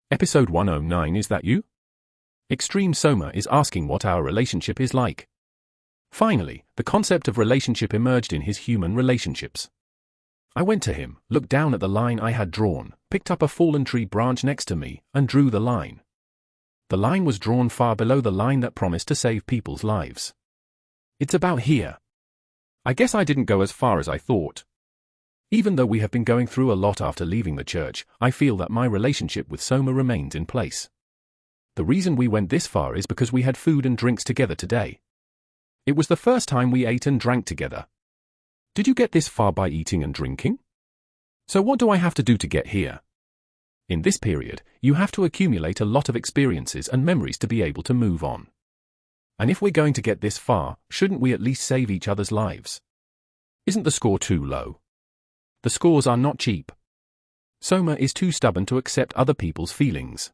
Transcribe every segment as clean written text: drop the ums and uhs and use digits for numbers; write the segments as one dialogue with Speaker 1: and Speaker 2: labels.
Speaker 1: Episode 109. Is that you? Extreme Soma is asking what our relationship is like. Finally, the concept of relationship emerged in his human relationships. I went to him, looked down at the line I had drawn, picked up a fallen tree branch next to me, and drew the line. The line was drawn far below the line that promised to save people's lives. It's about here. I guess I didn't go as far as I thought. Even though we have been going through a lot after leaving the church, I feel that my relationship with Soma remains in place. The reason we went this far is because we had food and drinks together today. It was the first time we ate and drank together. Did you get this far by eating and drinking? So what do I have to do to get here? In this period, you have to accumulate a lot of experiences and memories to be able to move on. And if we're going to get this far, shouldn't we at least save each other's lives? Isn't the score too low? The scores are not cheap. Soma is too stubborn to accept other people's feelings.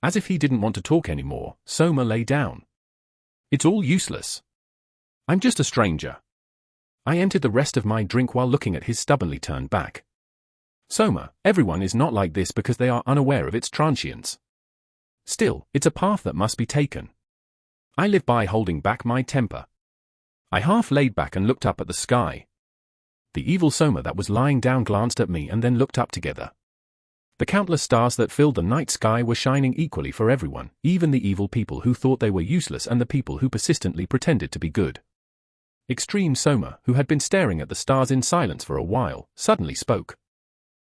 Speaker 1: As if he didn't want to talk anymore, Soma lay down. It's all useless. I'm just a stranger. I emptied the rest of my drink while looking at his stubbornly turned back. Soma, everyone is not like this because they are unaware of its transience. Still, it's a path that must be taken. I live by holding back my temper. I half laid back and looked up at the sky. The evil Soma that was lying down glanced at me and then looked up together. The countless stars that filled the night sky were shining equally for everyone, even the evil people who thought they were useless and the people who persistently pretended to be good. Extreme Soma, who had been staring at the stars in silence for a while, suddenly spoke.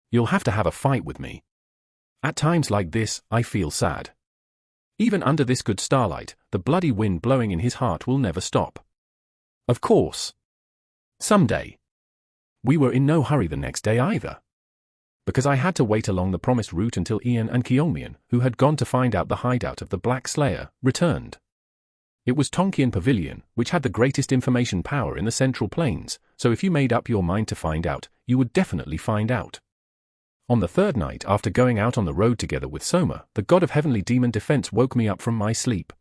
Speaker 1: You'll have to have a fight with me. At times like this, I feel sad. Even under this good starlight, the bloody wind blowing in his heart will never stop. Of course. Someday. We were in no hurry the next day either. Because I had to wait along the promised route until Ian and Kyongmian, who had gone to find out the hideout of the Black Slayer, returned. It was Tonkian Pavilion, which had the greatest information power in the Central Plains, so if you made up your mind to find out, you would definitely find out. On the third night after going out on the road together with Soma, the god of heavenly demon defense woke me up from my sleep.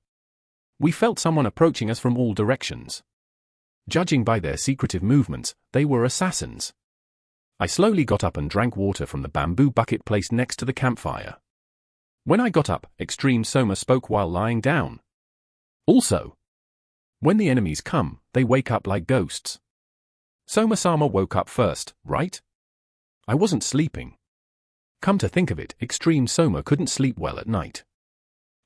Speaker 1: We felt someone approaching us from all directions. Judging by their secretive movements, they were assassins. I slowly got up and drank water from the bamboo bucket placed next to the campfire. When I got up, Extreme Soma spoke while lying down. Also, when the enemies come, they wake up like ghosts. Soma-sama woke up first, right? I wasn't sleeping. Come to think of it, Extreme Soma couldn't sleep well at night.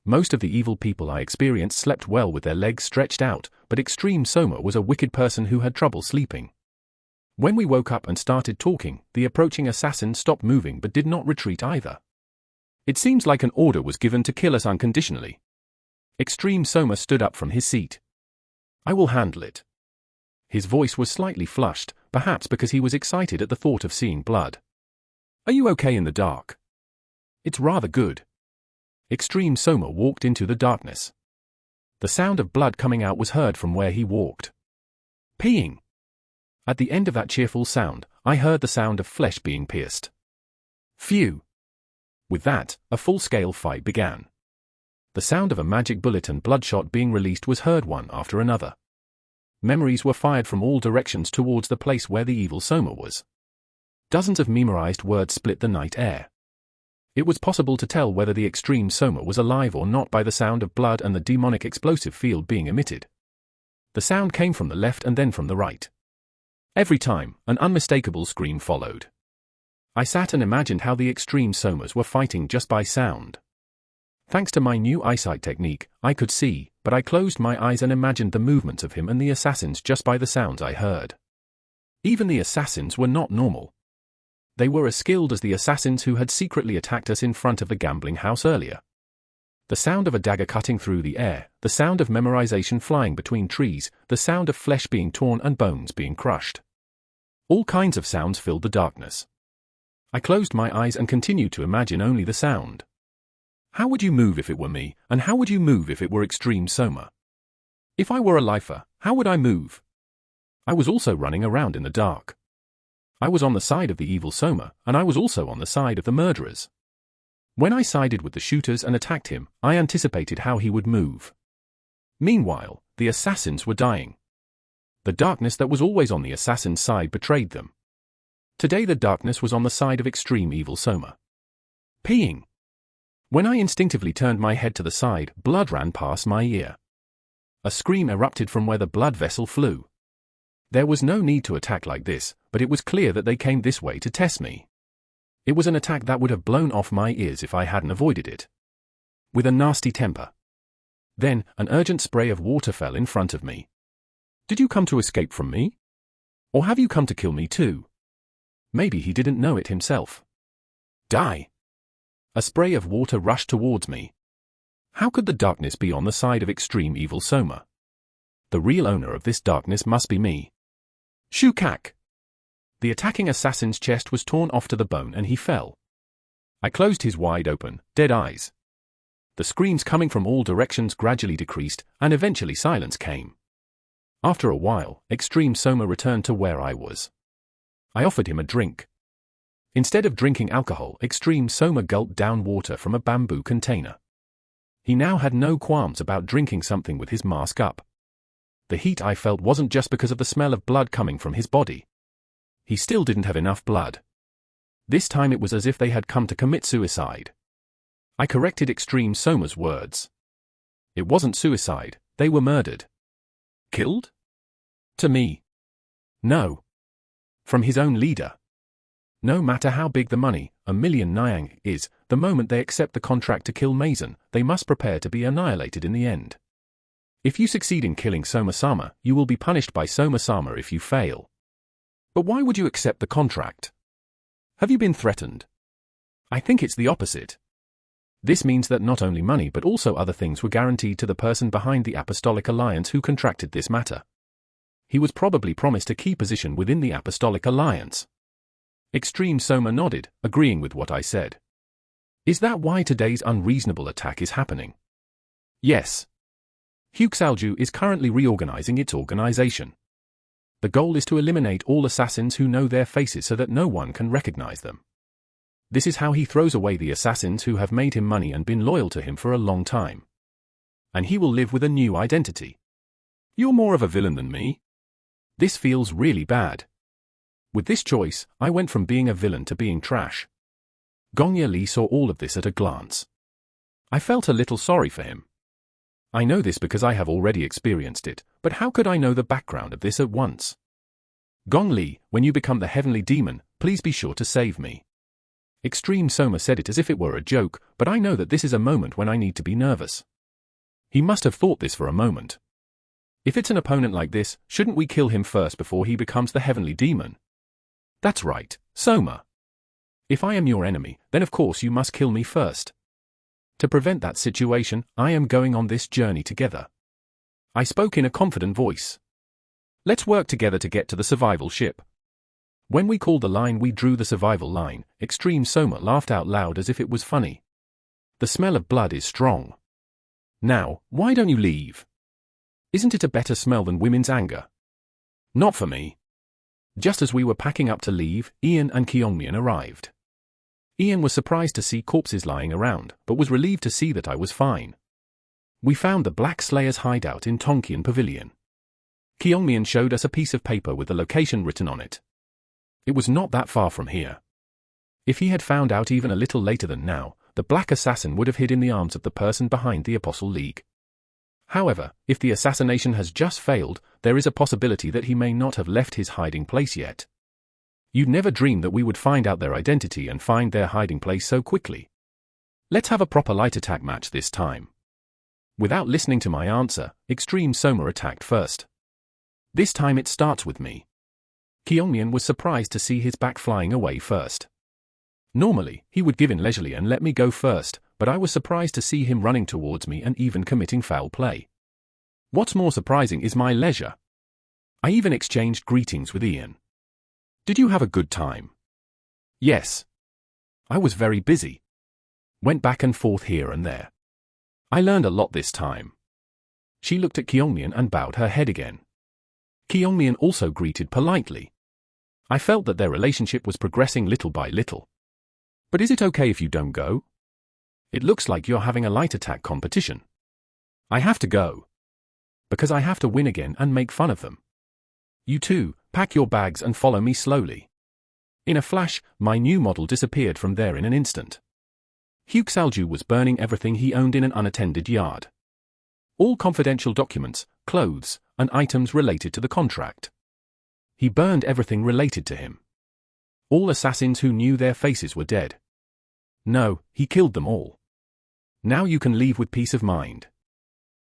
Speaker 1: Most of the evil people I experienced slept well with their legs stretched out, but Extreme Soma was a wicked person who had trouble sleeping. When we woke up and started talking, the approaching assassin stopped moving but did not retreat either. It seems like an order was given to kill us unconditionally. Extreme Soma stood up from his seat. I will handle it. His voice was slightly flushed, perhaps because he was excited at the thought of seeing blood. Are you okay in the dark? It's rather good. Extreme Soma walked into the darkness. The sound of blood coming out was heard from where he walked. Peeing. At the end of that cheerful sound, I heard the sound of flesh being pierced. Phew. With that, a full-scale fight began. The sound of a magic bullet and bloodshot being released was heard one after another. Memories were fired from all directions towards the place where the evil Soma was. Dozens of memorized words split the night air. It was possible to tell whether the Extreme Soma was alive or not by the sound of blood and the demonic explosive field being emitted. The sound came from the left and then from the right. Every time, an unmistakable scream followed. I sat and imagined how the Extreme Somas were fighting just by sound. Thanks to my new eyesight technique, I could see, but I closed my eyes and imagined the movements of him and the assassins just by the sounds I heard. Even the assassins were not normal. They were as skilled as the assassins who had secretly attacked us in front of the gambling house earlier. The sound of a dagger cutting through the air, the sound of memorization flying between trees, the sound of flesh being torn and bones being crushed. All kinds of sounds filled the darkness. I closed my eyes and continued to imagine only the sound. How would you move if it were me, and how would you move if it were Extreme Soma? If I were a lifer, how would I move? I was also running around in the dark. I was on the side of the evil Soma, and I was also on the side of the murderers. When I sided with the shooters and attacked him, I anticipated how he would move. Meanwhile, the assassins were dying. The darkness that was always on the assassin's side betrayed them. Today the darkness was on the side of Extreme Evil Soma. Peeing. When I instinctively turned my head to the side, blood ran past my ear. A scream erupted from where the blood vessel flew. There was no need to attack like this, but it was clear that they came this way to test me. It was an attack that would have blown off my ears if I hadn't avoided it. With a nasty temper. Then, an urgent spray of water fell in front of me. Did you come to escape from me? Or have you come to kill me too? Maybe he didn't know it himself. Die! A spray of water rushed towards me. How could the darkness be on the side of extreme evil Soma? The real owner of this darkness must be me. Shukak! The attacking assassin's chest was torn off to the bone and he fell. I closed his wide open, dead eyes. The screams coming from all directions gradually decreased, and eventually silence came. After a while, extreme Soma returned to where I was. I offered him a drink. Instead of drinking alcohol, extreme Soma gulped down water from a bamboo container. He now had no qualms about drinking something with his mask up. The heat I felt wasn't just because of the smell of blood coming from his body. He still didn't have enough blood. This time it was as if they had come to commit suicide. I corrected extreme Soma's words. It wasn't suicide, they were murdered. Killed? To me. No. From his own leader. No matter how big the money, 1,000,000 Nyang, is, the moment they accept the contract to kill Mason, they must prepare to be annihilated in the end. If you succeed in killing Soma-sama, you will be punished by Soma-sama if you fail. But why would you accept the contract? Have you been threatened? I think it's the opposite. This means that not only money but also other things were guaranteed to the person behind the Apostolic Alliance who contracted this matter. He was probably promised a key position within the Apostolic Alliance. Extreme Soma nodded, agreeing with what I said. Is that why today's unreasonable attack is happening? Yes. Huxalju is currently reorganizing its organization. The goal is to eliminate all assassins who know their faces so that no one can recognize them. This is how he throws away the assassins who have made him money and been loyal to him for a long time. And he will live with a new identity. You're more of a villain than me. This feels really bad. With this choice, I went from being a villain to being trash. Gongya Li saw all of this at a glance. I felt a little sorry for him. I know this because I have already experienced it, but how could I know the background of this at once? Gong Li, when you become the heavenly demon, please be sure to save me. Extreme Soma said it as if it were a joke, but I know that this is a moment when I need to be nervous. He must have thought this for a moment. If it's an opponent like this, shouldn't we kill him first before he becomes the heavenly demon? That's right, Soma. If I am your enemy, then of course you must kill me first. To prevent that situation, I am going on this journey together. I spoke in a confident voice. Let's work together to get to the survival ship. When we called the line, we drew the survival line. Extreme Soma laughed out loud as if it was funny. The smell of blood is strong. Now, why don't you leave? Isn't it a better smell than women's anger? Not for me. Just as we were packing up to leave, Ian and Kyungmian arrived. Ian was surprised to see corpses lying around, but was relieved to see that I was fine. We found the Black Slayer's hideout in Tongkian Pavilion. Kyungmian showed us a piece of paper with the location written on it. It was not that far from here. If he had found out even a little later than now, the Black Assassin would have hid in the arms of the person behind the Apostle League. However, if the assassination has just failed, there is a possibility that he may not have left his hiding place yet. You'd never dream that we would find out their identity and find their hiding place so quickly. Let's have a proper light attack match this time. Without listening to my answer, Extreme Soma attacked first. This time it starts with me. Kyungmian was surprised to see his back flying away first. Normally, he would give in leisurely and let me go first, but I was surprised to see him running towards me and even committing foul play. What's more surprising is my leisure. I even exchanged greetings with Ian. Did you have a good time? Yes. I was very busy. Went back and forth here and there. I learned a lot this time. She looked at Kyungmian and bowed her head again. Kyungmian also greeted politely. I felt that their relationship was progressing little by little. But is it okay if you don't go? It looks like you're having a light attack competition. I have to go. Because I have to win again and make fun of them. You two, pack your bags and follow me slowly. In a flash, my new model disappeared from there in an instant. Salju was burning everything he owned in an unattended yard. All confidential documents, clothes, and items related to the contract. He burned everything related to him. All assassins who knew their faces were dead. No, he killed them all. Now you can leave with peace of mind.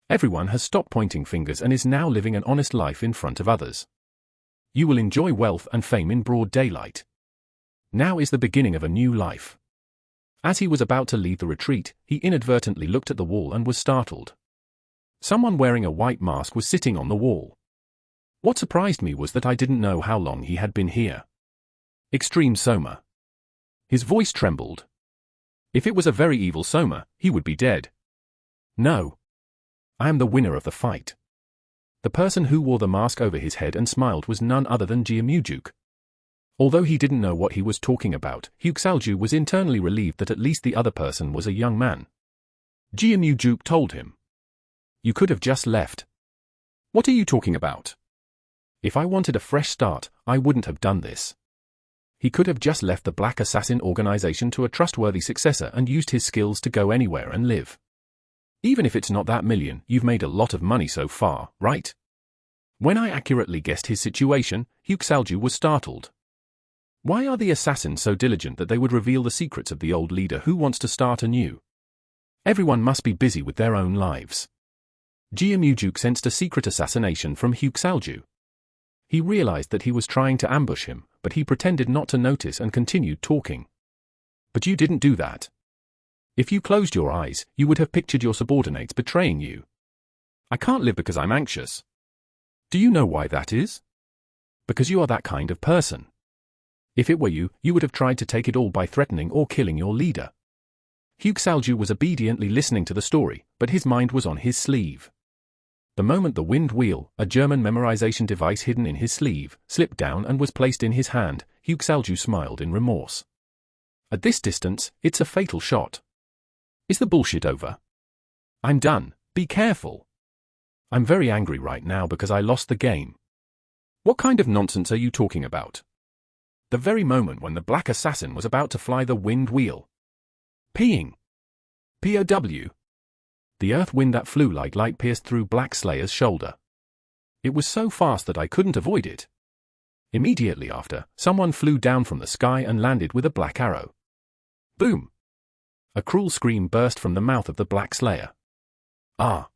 Speaker 1: Everyone has stopped pointing fingers and is now living an honest life in front of others. You will enjoy wealth and fame in broad daylight. Now is the beginning of a new life. As he was about to leave the retreat, he inadvertently looked at the wall and was startled. Someone wearing a white mask was sitting on the wall. What surprised me was that I didn't know how long he had been here. Extreme Soma. His voice trembled. If it was a very evil Soma, he would be dead. No. I am the winner of the fight. The person who wore the mask over his head and smiled was none other than Jiamujuk. Although he didn't know what he was talking about, Salju was internally relieved that at least the other person was a young man. Jiamujuk told him. You could have just left. What are you talking about? If I wanted a fresh start, I wouldn't have done this. He could have just left the Black Assassin organization to a trustworthy successor and used his skills to go anywhere and live. Even if it's not that million, you've made a lot of money so far, right? When I accurately guessed his situation, Salju was startled. Why are the assassins so diligent that they would reveal the secrets of the old leader who wants to start anew? Everyone must be busy with their own lives. Jiamujuk sensed a secret assassination from Salju. He realized that he was trying to ambush him, but he pretended not to notice and continued talking. But you didn't do that. If you closed your eyes, you would have pictured your subordinates betraying you. I can't live because I'm anxious. Do you know why that is? Because you are that kind of person. If it were you, you would have tried to take it all by threatening or killing your leader. Salju was obediently listening to the story, but his mind was on his sleeve. The moment the wind wheel, a German memorization device hidden in his sleeve, slipped down and was placed in his hand, Salju smiled in remorse. At this distance, it's a fatal shot. Is the bullshit over? I'm done, be careful. I'm very angry right now because I lost the game. What kind of nonsense are you talking about? The very moment when the Black Assassin was about to fly the wind wheel. Peeing. POW. The earth wind that flew like light pierced through Black Slayer's shoulder. It was so fast that I couldn't avoid it. Immediately after, someone flew down from the sky and landed with a black arrow. Boom! A cruel scream burst from the mouth of the Black Slayer. Ah!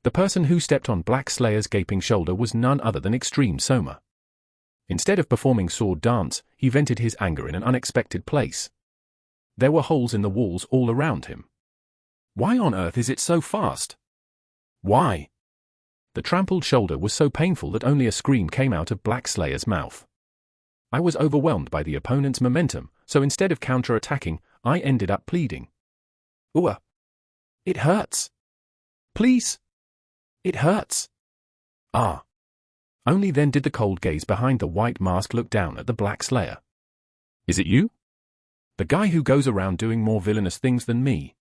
Speaker 1: The person who stepped on Black Slayer's gaping shoulder was none other than Extreme Soma. Instead of performing sword dance, he vented his anger in an unexpected place. There were holes in the walls all around him. Why on earth is it so fast? Why? The trampled shoulder was so painful that only a scream came out of Black Slayer's mouth. I was overwhelmed by the opponent's momentum, so instead of counter-attacking, I ended up pleading. Ooh! It hurts! Please! It hurts! Ah! Only then did the cold gaze behind the white mask look down at the Black Slayer. Is it you? The guy who goes around doing more villainous things than me.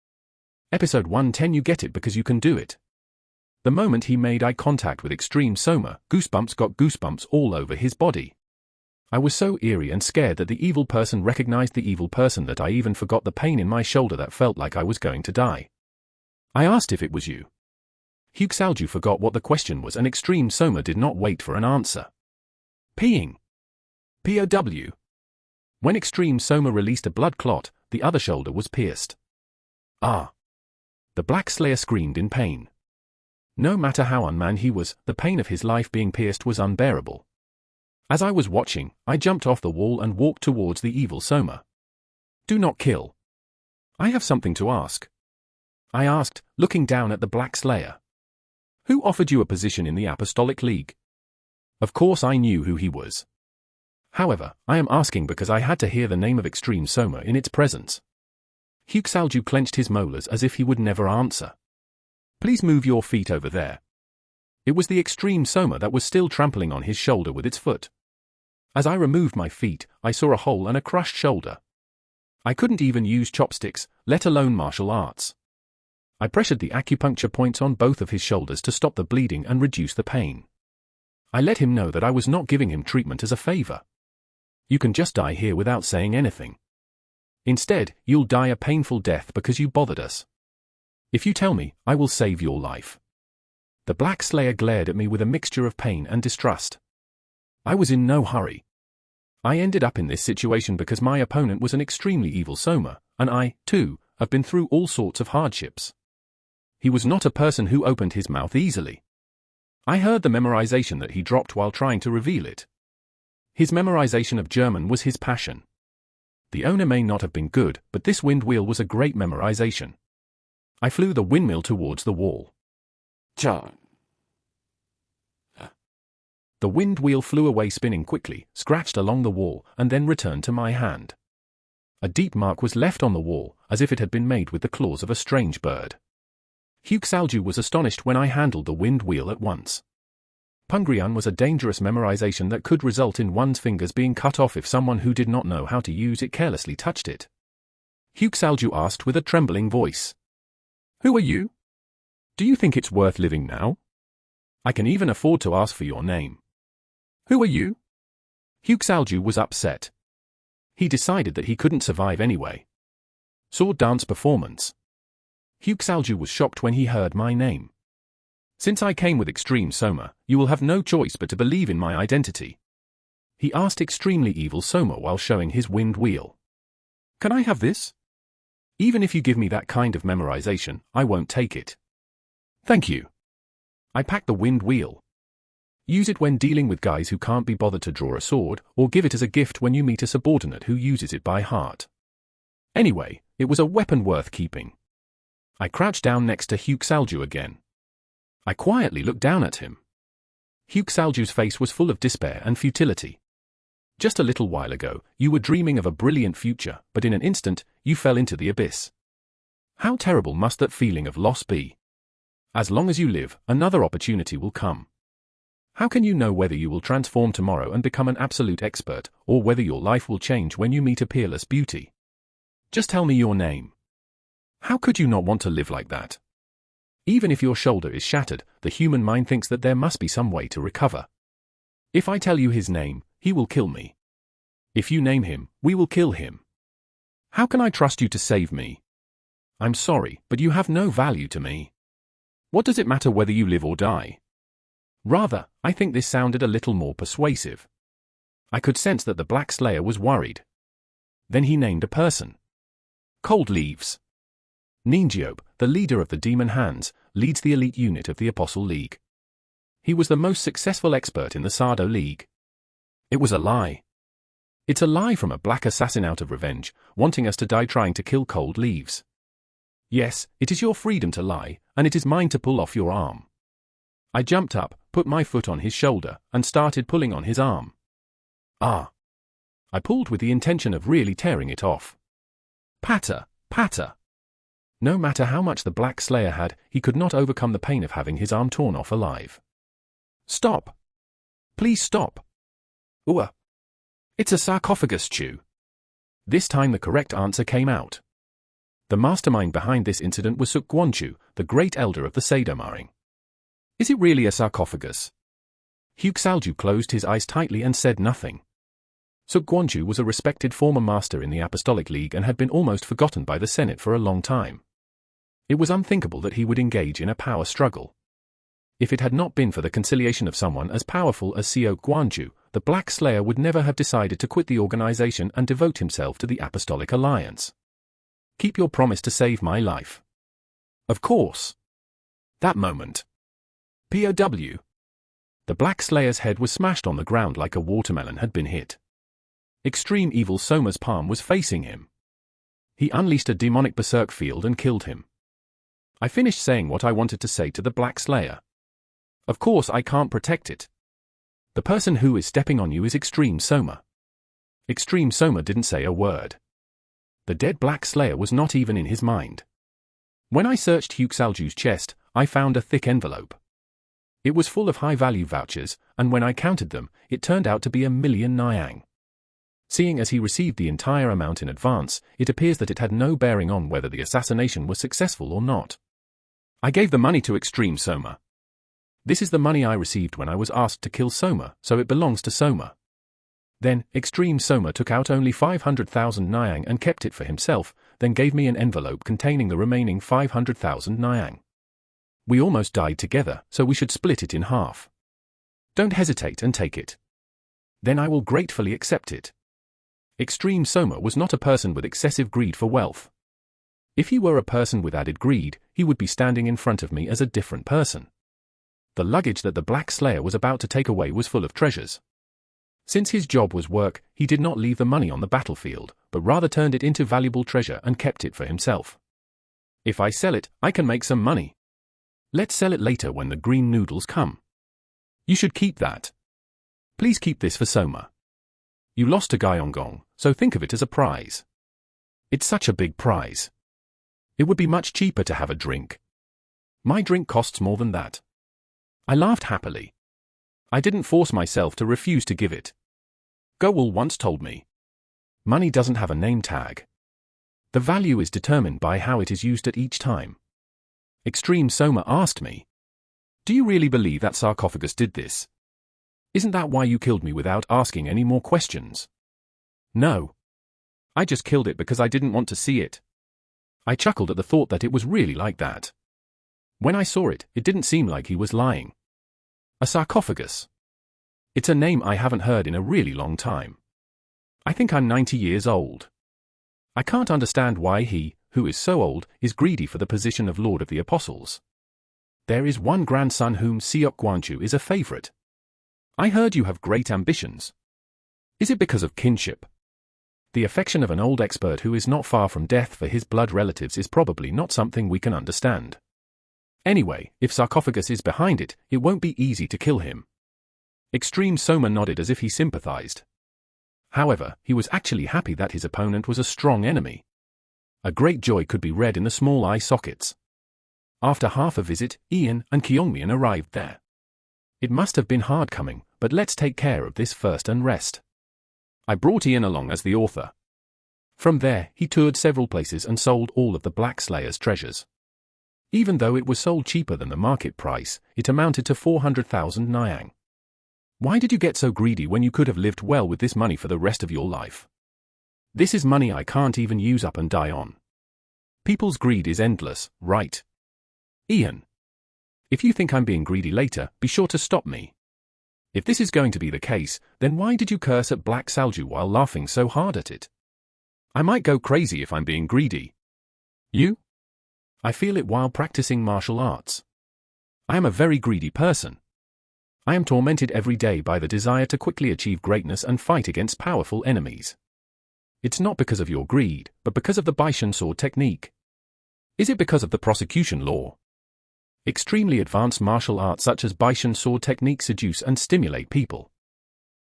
Speaker 1: Episode 110. You get it because you can do it. The moment he made eye contact with Extreme Soma, Goosebumps got goosebumps all over his body. I was so eerie and scared that the evil person recognized the evil person that I even forgot the pain in my shoulder that felt like I was going to die. I asked if it was you. Salju forgot what the question was and Extreme Soma did not wait for an answer. Peeing. POW. When Extreme Soma released a blood clot, the other shoulder was pierced. Ah! The Black Slayer screamed in pain. No matter how unman he was, the pain of his life being pierced was unbearable. As I was watching, I jumped off the wall and walked towards the evil Soma. Do not kill. I have something to ask. I asked, looking down at the Black Slayer. Who offered you a position in the Apostolic League? Of course I knew who he was. However, I am asking because I had to hear the name of Extreme Soma in its presence. Salju clenched his molars as if he would never answer. Please move your feet over there. It was the Extreme Soma that was still trampling on his shoulder with its foot. As I removed my feet, I saw a hole and a crushed shoulder. I couldn't even use chopsticks, let alone martial arts. I pressured the acupuncture points on both of his shoulders to stop the bleeding and reduce the pain. I let him know that I was not giving him treatment as a favor. You can just die here without saying anything. Instead, you'll die a painful death because you bothered us. If you tell me, I will save your life." The Black Slayer glared at me with a mixture of pain and distrust. I was in no hurry. I ended up in this situation because my opponent was an extremely evil Soma, and I, too, have been through all sorts of hardships. He was not a person who opened his mouth easily. I heard the memorization that he dropped while trying to reveal it. His memorization of German was his passion. The owner may not have been good, but this wind wheel was a great memorization. I flew the windmill towards the wall.
Speaker 2: John.
Speaker 1: The wind wheel flew away spinning quickly, scratched along the wall, and then returned to my hand. A deep mark was left on the wall, as if it had been made with the claws of a strange bird. Salju was astonished when I handled the wind wheel at once. Pungrian was a dangerous memorization that could result in one's fingers being cut off if someone who did not know how to use it carelessly touched it. Salju asked with a trembling voice. "Who are you? Do you think it's worth living now? I can even afford to ask for your name." "Who are you?" Salju was upset. He decided that he couldn't survive anyway. Sword dance performance. Salju was shocked when he heard my name. "Since I came with Extreme Soma, you will have no choice but to believe in my identity." He asked extremely evil Soma while showing his wind wheel. "Can I have this? Even if you give me that kind of memorization, I won't take it." "Thank you." I packed the wind wheel. Use it when dealing with guys who can't be bothered to draw a sword, or give it as a gift when you meet a subordinate who uses it by heart. Anyway, it was a weapon worth keeping. I crouched down next to Salju again. I quietly looked down at him. Salju's face was full of despair and futility. Just a little while ago, you were dreaming of a brilliant future, but in an instant, you fell into the abyss. How terrible must that feeling of loss be? As long as you live, another opportunity will come. How can you know whether you will transform tomorrow and become an absolute expert, or whether your life will change when you meet a peerless beauty? Just tell me your name. How could you not want to live like that? Even if your shoulder is shattered, the human mind thinks that there must be some way to recover. If I tell you his name, he will kill me. If you name him, we will kill him. How can I trust you to save me? I'm sorry, but you have no value to me. What does it matter whether you live or die? Rather, I think this sounded a little more persuasive. I could sense that the Black Slayer was worried. Then he named a person. Cold Leaves. Ninjiob, the leader of the Demon Hands, leads the elite unit of the Apostle League. He was the most successful expert in the Sado League. It was a lie. It's a lie from a black assassin out of revenge, wanting us to die trying to kill Cold Leaves. Yes, it is your freedom to lie, and it is mine to pull off your arm. I jumped up, put my foot on his shoulder, and started pulling on his arm. Ah! I pulled with the intention of really tearing it off. Patter, patter. No matter how much the Black Slayer had, he could not overcome the pain of having his arm torn off alive. Stop! Please stop! Ooh! It's a sarcophagus, Chu. This time the correct answer came out. The mastermind behind this incident was Suk Guanchu, the great elder of the Sadomaring. Is it really a sarcophagus? Salju closed his eyes tightly and said nothing. Suk Guanchu was a respected former master in the Apostolic League and had been almost forgotten by the Senate for a long time. It was unthinkable that he would engage in a power struggle. If it had not been for the conciliation of someone as powerful as Suk Guanchu, the Black Slayer would never have decided to quit the organization and devote himself to the Apostolic Alliance. Keep your promise to save my life. Of course. That moment. POW. The Black Slayer's head was smashed on the ground like a watermelon had been hit. Extreme Evil Soma's palm was facing him. He unleashed a demonic berserk field and killed him. I finished saying what I wanted to say to the Black Slayer. Of course I can't protect it. The person who is stepping on you is Extreme Soma. Extreme Soma didn't say a word. The dead Black Slayer was not even in his mind. When I searched Salju's chest, I found a thick envelope. It was full of high-value vouchers, and when I counted them, it turned out to be 1,000,000 Nyang. Seeing as he received the entire amount in advance, it appears that it had no bearing on whether the assassination was successful or not. I gave the money to Extreme Soma. This is the money I received when I was asked to kill Soma, so it belongs to Soma. Then, Extreme Soma took out only 500,000 Nyang and kept it for himself, then gave me an envelope containing the remaining 500,000 Nyang. We almost died together, so we should split it in half. Don't hesitate and take it. Then I will gratefully accept it. Extreme Soma was not a person with excessive greed for wealth. If he were a person with added greed, he would be standing in front of me as a different person. The luggage that the Black Slayer was about to take away was full of treasures. Since his job was work, he did not leave the money on the battlefield, but rather turned it into valuable treasure and kept it for himself. If I sell it, I can make some money. Let's sell it later when the green noodles come. You should keep that. Please keep this for Soma. You lost to Gyeonggong, so think of it as a prize. It's such a big prize. It would be much cheaper to have a drink. My drink costs more than that. I laughed happily. I didn't force myself to refuse to give it. Gowal once told me, money doesn't have a name tag. The value is determined by how it is used at each time. Extreme Soma asked me, do you really believe that sarcophagus did this? Isn't that why you killed me without asking any more questions? No. I just killed it because I didn't want to see it. I chuckled at the thought that it was really like that. When I saw it, it didn't seem like he was lying. A sarcophagus. It's a name I haven't heard in a really long time. I think I'm 90 years old. I can't understand why he, who is so old, is greedy for the position of Lord of the Apostles. There is one grandson whom Seok Gwanju is a favorite. I heard you have great ambitions. Is it because of kinship? The affection of an old expert who is not far from death for his blood relatives is probably not something we can understand. Anyway, if sarcophagus is behind it, it won't be easy to kill him. Extreme Soma nodded as if he sympathized. However, he was actually happy that his opponent was a strong enemy. A great joy could be read in the small eye sockets. After half a visit, Ian and Kyungmian arrived there. It must have been hard coming, but let's take care of this first and rest. I brought Ian along as the author. From there, he toured several places and sold all of the Black Slayer's treasures. Even though it was sold cheaper than the market price, it amounted to 400,000 Nyang. Why did you get so greedy when you could have lived well with this money for the rest of your life? This is money I can't even use up and die on. People's greed is endless, right? Ian. If you think I'm being greedy later, be sure to stop me. If this is going to be the case, then why did you curse at Black Salju while laughing so hard at it? I might go crazy if I'm being greedy. You? I feel it while practicing martial arts. I am a very greedy person. I am tormented every day by the desire to quickly achieve greatness and fight against powerful enemies. It's not because of your greed, but because of the Baishan sword technique. Is it because of the prosecution law? Extremely advanced martial arts such as Baishan sword technique seduce and stimulate people.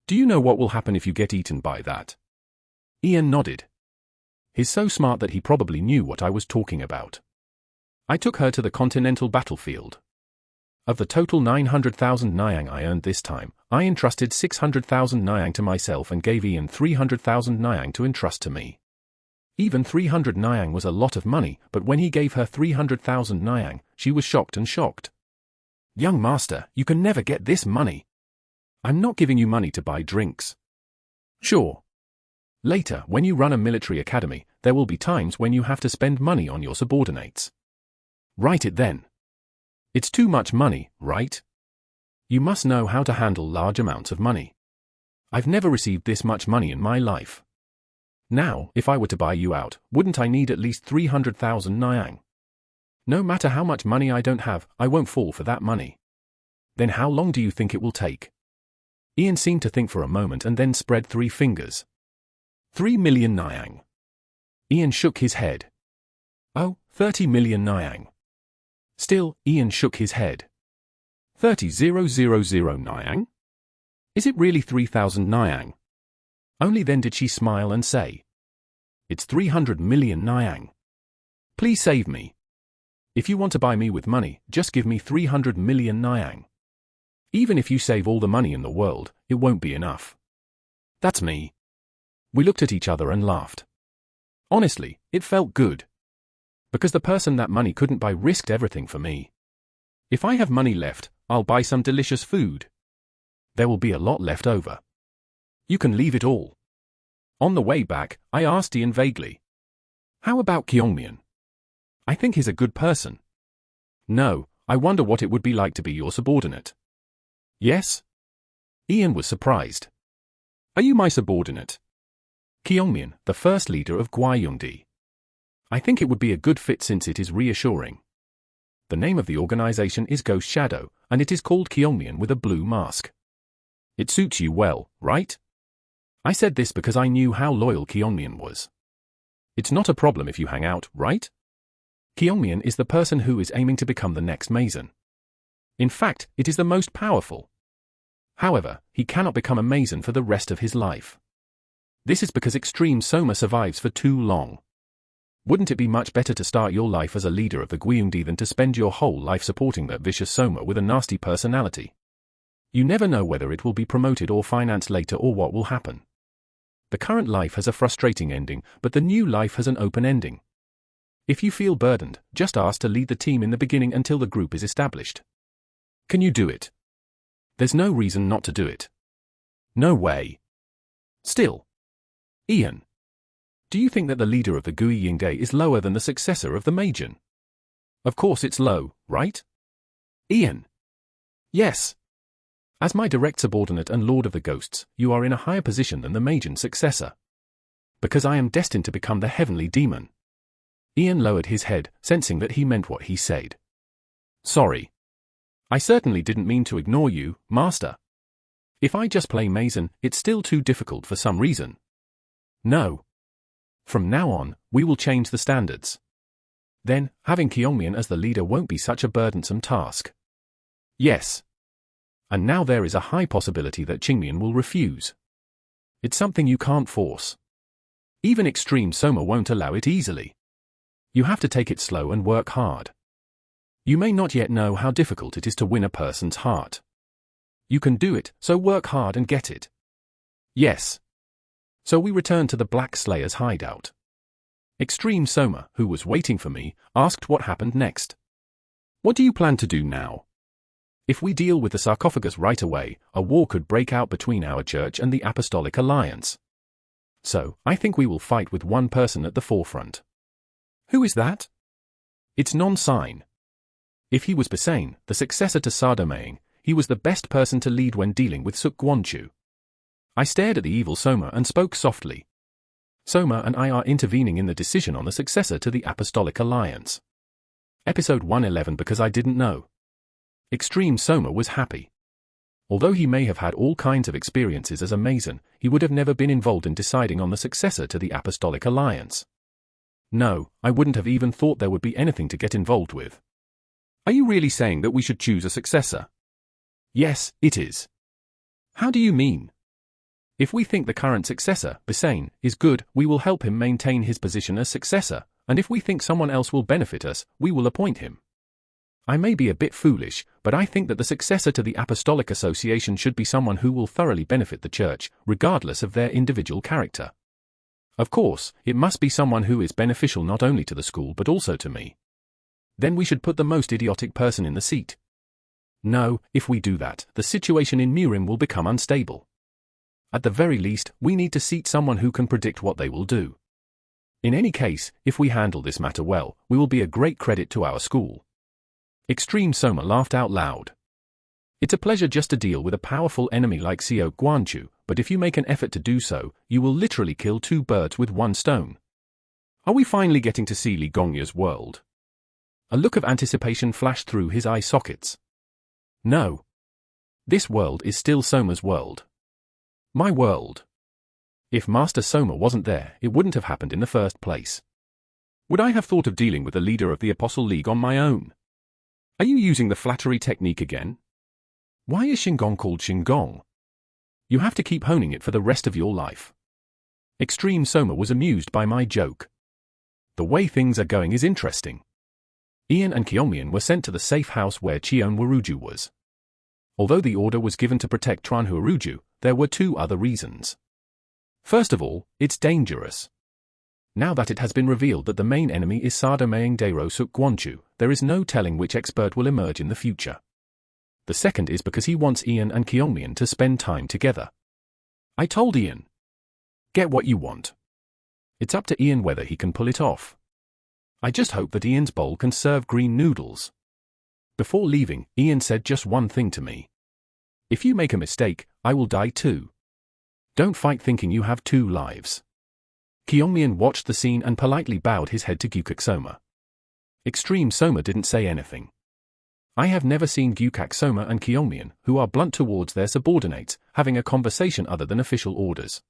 Speaker 1: Do you know what will happen if you get eaten by that? Ian nodded. He's so smart that he probably knew what I was talking about. I took her to the continental battlefield. Of the total 900,000 Nyang I earned this time, I entrusted 600,000 Nyang to myself and gave Ian 300,000 Nyang to entrust to me. Even 300 Nyang was a lot of money, but when he gave her 300,000 Nyang, she was shocked and shocked. Young master, you can never get this money. I'm not giving you money to buy drinks. Sure. Later, when you run a military academy, there will be times when you have to spend money on your subordinates. Write it then. It's too much money, right? You must know how to handle large amounts of money. I've never received this much money in my life. Now, if I were to buy you out, wouldn't I need at least 300,000 Nyang? No matter how much money I don't have, I won't fall for that money. Then how long do you think it will take? Ian seemed to think for a moment and then spread 3 fingers. 3 million Nyang. Ian shook his head. Oh, 30 million Nyang. Still, Ian shook his head. 30,000 Nyang? Is it really 3,000 Nyang? Only then did she smile and say, it's 300 million Nyang. Please save me. If you want to buy me with money, just give me 300 million Nyang. Even if you save all the money in the world, it won't be enough. That's me. We looked at each other and laughed. Honestly, it felt good. Because the person that money couldn't buy risked everything for me. If I have money left, I'll buy some delicious food. There will be a lot left over. You can leave it all. On the way back, I asked Ian vaguely. How about Kyungmian? I think he's a good person. No, I wonder what it would be like to be your subordinate. Yes? Ian was surprised. Are you my subordinate? Kyungmian, the first leader of Gwaeungdi. I think it would be a good fit since it is reassuring. The name of the organization is Ghost Shadow, and it is called Kyungmian with a blue mask. It suits you well, right? I said this because I knew how loyal Kyungmian was. It's not a problem if you hang out, right? Kyungmian is the person who is aiming to become the next Mason. In fact, it is the most powerful. However, he cannot become a Mason for the rest of his life. This is because Extreme Soma survives for too long. Wouldn't it be much better to start your life as a leader of the Gwaeungdi than to spend your whole life supporting that vicious Soma with a nasty personality? You never know whether it will be promoted or financed later or what will happen. The current life has a frustrating ending, but the new life has an open ending. If you feel burdened, just ask to lead the team in the beginning until the group is established. Can you do it? There's no reason not to do it. No way. Still. Ian. Do you think that the leader of the Gwaeungdi is lower than the successor of the Majin? Of course it's low, right? Ian. Yes. As my direct subordinate and Lord of the Ghosts, you are in a higher position than the Majin successor. Because I am destined to become the heavenly demon. Ian lowered his head, sensing that he meant what he said. Sorry. I certainly didn't mean to ignore you, Master. If I just play Mason, it's still too difficult for some reason. No. From now on, we will change the standards. Then, having Kyungmian as the leader won't be such a burdensome task. Yes. And now there is a high possibility that Kyungmian will refuse. It's something you can't force. Even Extreme Soma won't allow it easily. You have to take it slow and work hard. You may not yet know how difficult it is to win a person's heart. You can do it, so work hard and get it. Yes. So we return to the Black Slayer's hideout. Extreme Soma, who was waiting for me, asked what happened next. What do you plan to do now? If we deal with the sarcophagus right away, a war could break out between our church and the Apostolic Alliance. So, I think we will fight with one person at the forefront. Who is that? It's Non-Sign. If he was Besane, the successor to Sardomaing, he was the best person to lead when dealing with Sukguanchu. I stared at the evil Soma and spoke softly. Soma and I are intervening in the decision on the successor to the Apostolic Alliance. Episode 111 because I didn't know. Extreme Soma was happy. Although he may have had all kinds of experiences as a Mason, he would have never been involved in deciding on the successor to the Apostolic Alliance. No, I wouldn't have even thought there would be anything to get involved with. Are you really saying that we should choose a successor? Yes, it is. How do you mean? If we think the current successor, Besane, is good, we will help him maintain his position as successor, and if we think someone else will benefit us, we will appoint him. I may be a bit foolish, but I think that the successor to the Apostolic Association should be someone who will thoroughly benefit the church, regardless of their individual character. Of course, it must be someone who is beneficial not only to the school but also to me. Then we should put the most idiotic person in the seat. No, if we do that, the situation in Murim will become unstable. At the very least, we need to seat someone who can predict what they will do. In any case, if we handle this matter well, we will be a great credit to our school. Extreme Soma laughed out loud. It's a pleasure just to deal with a powerful enemy like Seo Guanchu, but if you make an effort to do so, you will literally kill two birds with one stone. Are we finally getting to see Li Gongya's world? A look of anticipation flashed through his eye sockets. No. This world is still Soma's world. My world. If Master Soma wasn't there, it wouldn't have happened in the first place. Would I have thought of dealing with the leader of the Apostle League on my own? Are you using the flattery technique again? Why is Shingon called Shingon? You have to keep honing it for the rest of your life. Extreme Soma was amused by my joke. The way things are going is interesting. Ian and Kyungmian were sent to the safe house where Cheon Waruju was. Although the order was given to protect Tran Waruju, there were two other reasons. First of all, it's dangerous. Now that it has been revealed that the main enemy is Sardomaing Dairo Sukguanchu, there is no telling which expert will emerge in the future. The second is because he wants Ian and Kyungmian to spend time together. I told Ian. Get what you want. It's up to Ian whether he can pull it off. I just hope that Ian's bowl can serve green noodles. Before leaving, Ian said just one thing to me. If you make a mistake, I will die too. Don't fight thinking you have 2 lives. Kyungmian watched the scene and politely bowed his head to Gyukak Soma. Extreme Soma didn't say anything. I have never seen Gyukak Soma and Kyungmian, who are blunt towards their subordinates, having a conversation other than official orders.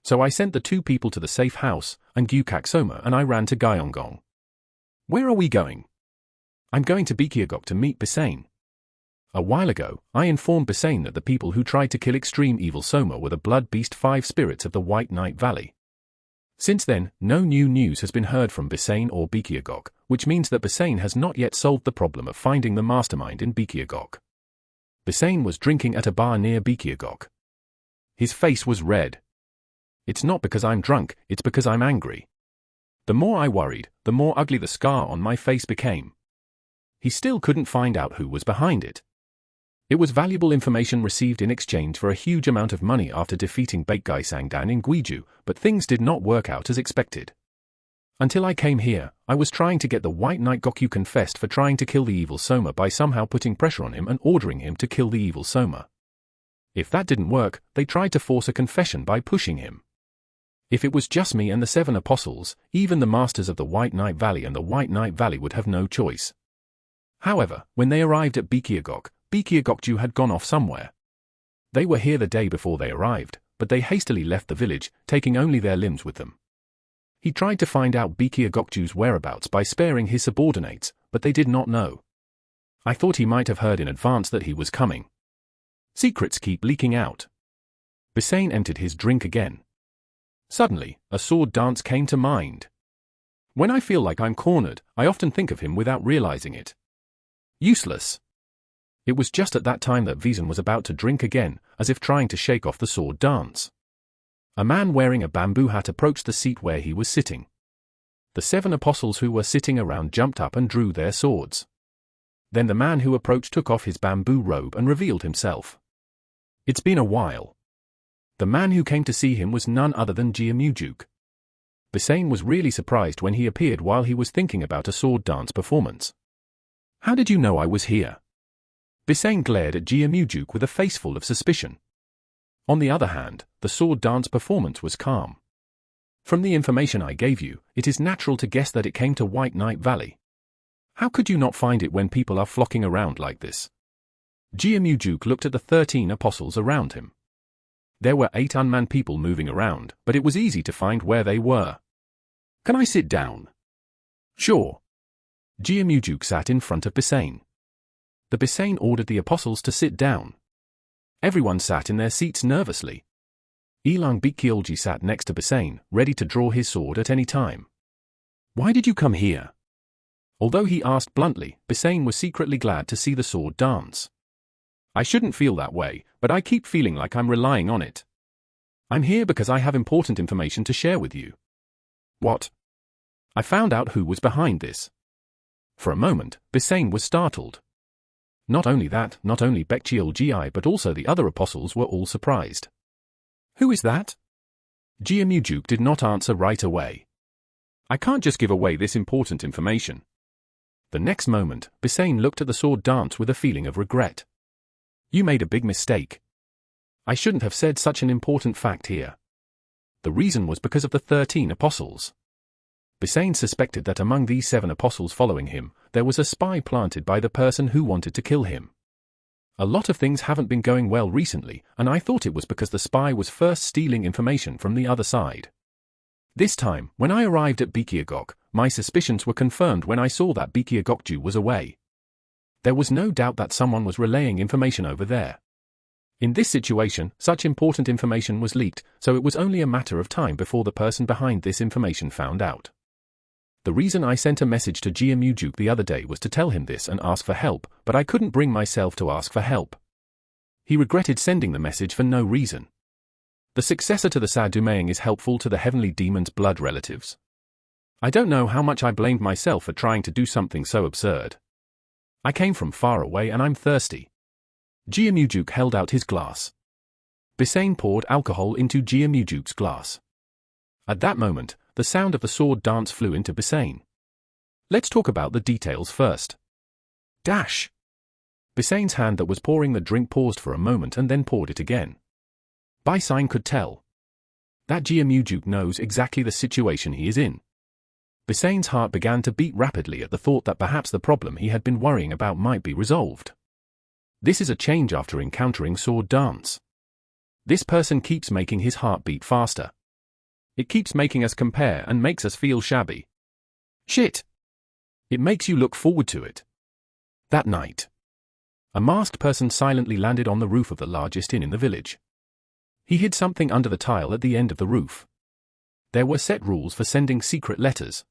Speaker 1: So I sent the 2 people to the safe house, and Gyukak Soma and I ran to Gyeonggong. Where are we going? I'm going to Baekhyogok to meet Bisane. A while ago, I informed Bisane that the people who tried to kill Extreme Evil Soma were the Blood Beast 5 spirits of the White Night Valley. Since then, no new news has been heard from Bisane or Baekhyogok, which means that Bisane has not yet solved the problem of finding the mastermind in Baekhyogok. Bisane was drinking at a bar near Baekhyogok. His face was red. It's not because I'm drunk, it's because I'm angry. The more I worried, the more ugly the scar on my face became. He still couldn't find out who was behind it. It was valuable information received in exchange for a huge amount of money after defeating Baekgai Sangdan in Gwiju, but things did not work out as expected. Until I came here, I was trying to get the White Knight Gokyu confessed for trying to kill the evil Soma by somehow putting pressure on him and ordering him to kill the evil Soma. If that didn't work, they tried to force a confession by pushing him. If it was just me and the 7 apostles, even the masters of the White Night Valley and the White Night Valley would have no choice. However, when they arrived at Baekhyogok, Baekhyogokju had gone off somewhere. They were here the day before they arrived, but they hastily left the village, taking only their limbs with them. He tried to find out Baekhyogokju's whereabouts by sparing his subordinates, but they did not know. I thought he might have heard in advance that he was coming. Secrets keep leaking out. Bisane emptied his drink again. Suddenly, a sword dance came to mind. When I feel like I'm cornered, I often think of him without realizing it. Useless. It was just at that time that Vizen was about to drink again, as if trying to shake off the sword dance. A man wearing a bamboo hat approached the seat where he was sitting. The 7 apostles who were sitting around jumped up and drew their swords. Then the man who approached took off his bamboo robe and revealed himself. It's been a while. The man who came to see him was none other than Jiamujuk. Bisane was really surprised when he appeared while he was thinking about a sword dance performance. How did you know I was here? Bisane glared at Jiamujuk with a face full of suspicion. On the other hand, the sword dance performance was calm. From the information I gave you, it is natural to guess that it came to White Night Valley. How could you not find it when people are flocking around like this? Jiamujuk looked at the 13 apostles around him. There were 8 unmanned people moving around, but it was easy to find where they were. Can I sit down? Sure. Jiamujuk sat in front of Bisane. The Bisane ordered the apostles to sit down. Everyone sat in their seats nervously. Ilang Baekhyolji sat next to Bisane, ready to draw his sword at any time. Why did you come here? Although he asked bluntly, Bisane was secretly glad to see the sword dance. I shouldn't feel that way, but I keep feeling like I'm relying on it. I'm here because I have important information to share with you. What? I found out who was behind this. For a moment, Bisane was startled. Not only that, not only Baekhyolji but also the other apostles were all surprised. Who is that? Jiamujuk did not answer right away. I can't just give away this important information. The next moment, Bisane looked at the sword dance with a feeling of regret. You made a big mistake. I shouldn't have said such an important fact here. The reason was because of the 13 apostles. Bisane suspected that among these 7 apostles following him, there was a spy planted by the person who wanted to kill him. A lot of things haven't been going well recently, and I thought it was because the spy was first stealing information from the other side. This time, when I arrived at Baekhyogok, my suspicions were confirmed when I saw that Baekhyogokju was away. There was no doubt that someone was relaying information over there. In this situation, such important information was leaked, so it was only a matter of time before the person behind this information found out. The reason I sent a message to Jiamujuk the other day was to tell him this and ask for help, but I couldn't bring myself to ask for help. He regretted sending the message for no reason. The successor to the Sadumayang is helpful to the heavenly demon's blood relatives. I don't know how much I blamed myself for trying to do something so absurd. I came from far away and I'm thirsty. Jiamujuk held out his glass. Bisane poured alcohol into Jiamujuk's glass. At that moment, the sound of the sword dance flew into Bisane. Let's talk about the details first. Dash! Bisane's hand that was pouring the drink paused for a moment and then poured it again. Bisane could tell that Jiamujuk knows exactly the situation he is in. Bisane's heart began to beat rapidly at the thought that perhaps the problem he had been worrying about might be resolved. This is a change after encountering sword dance. This person keeps making his heart beat faster. It keeps making us compare and makes us feel shabby. Shit! It makes you look forward to it. That night, a masked person silently landed on the roof of the largest inn in the village. He hid something under the tile at the end of the roof. There were set rules for sending secret letters.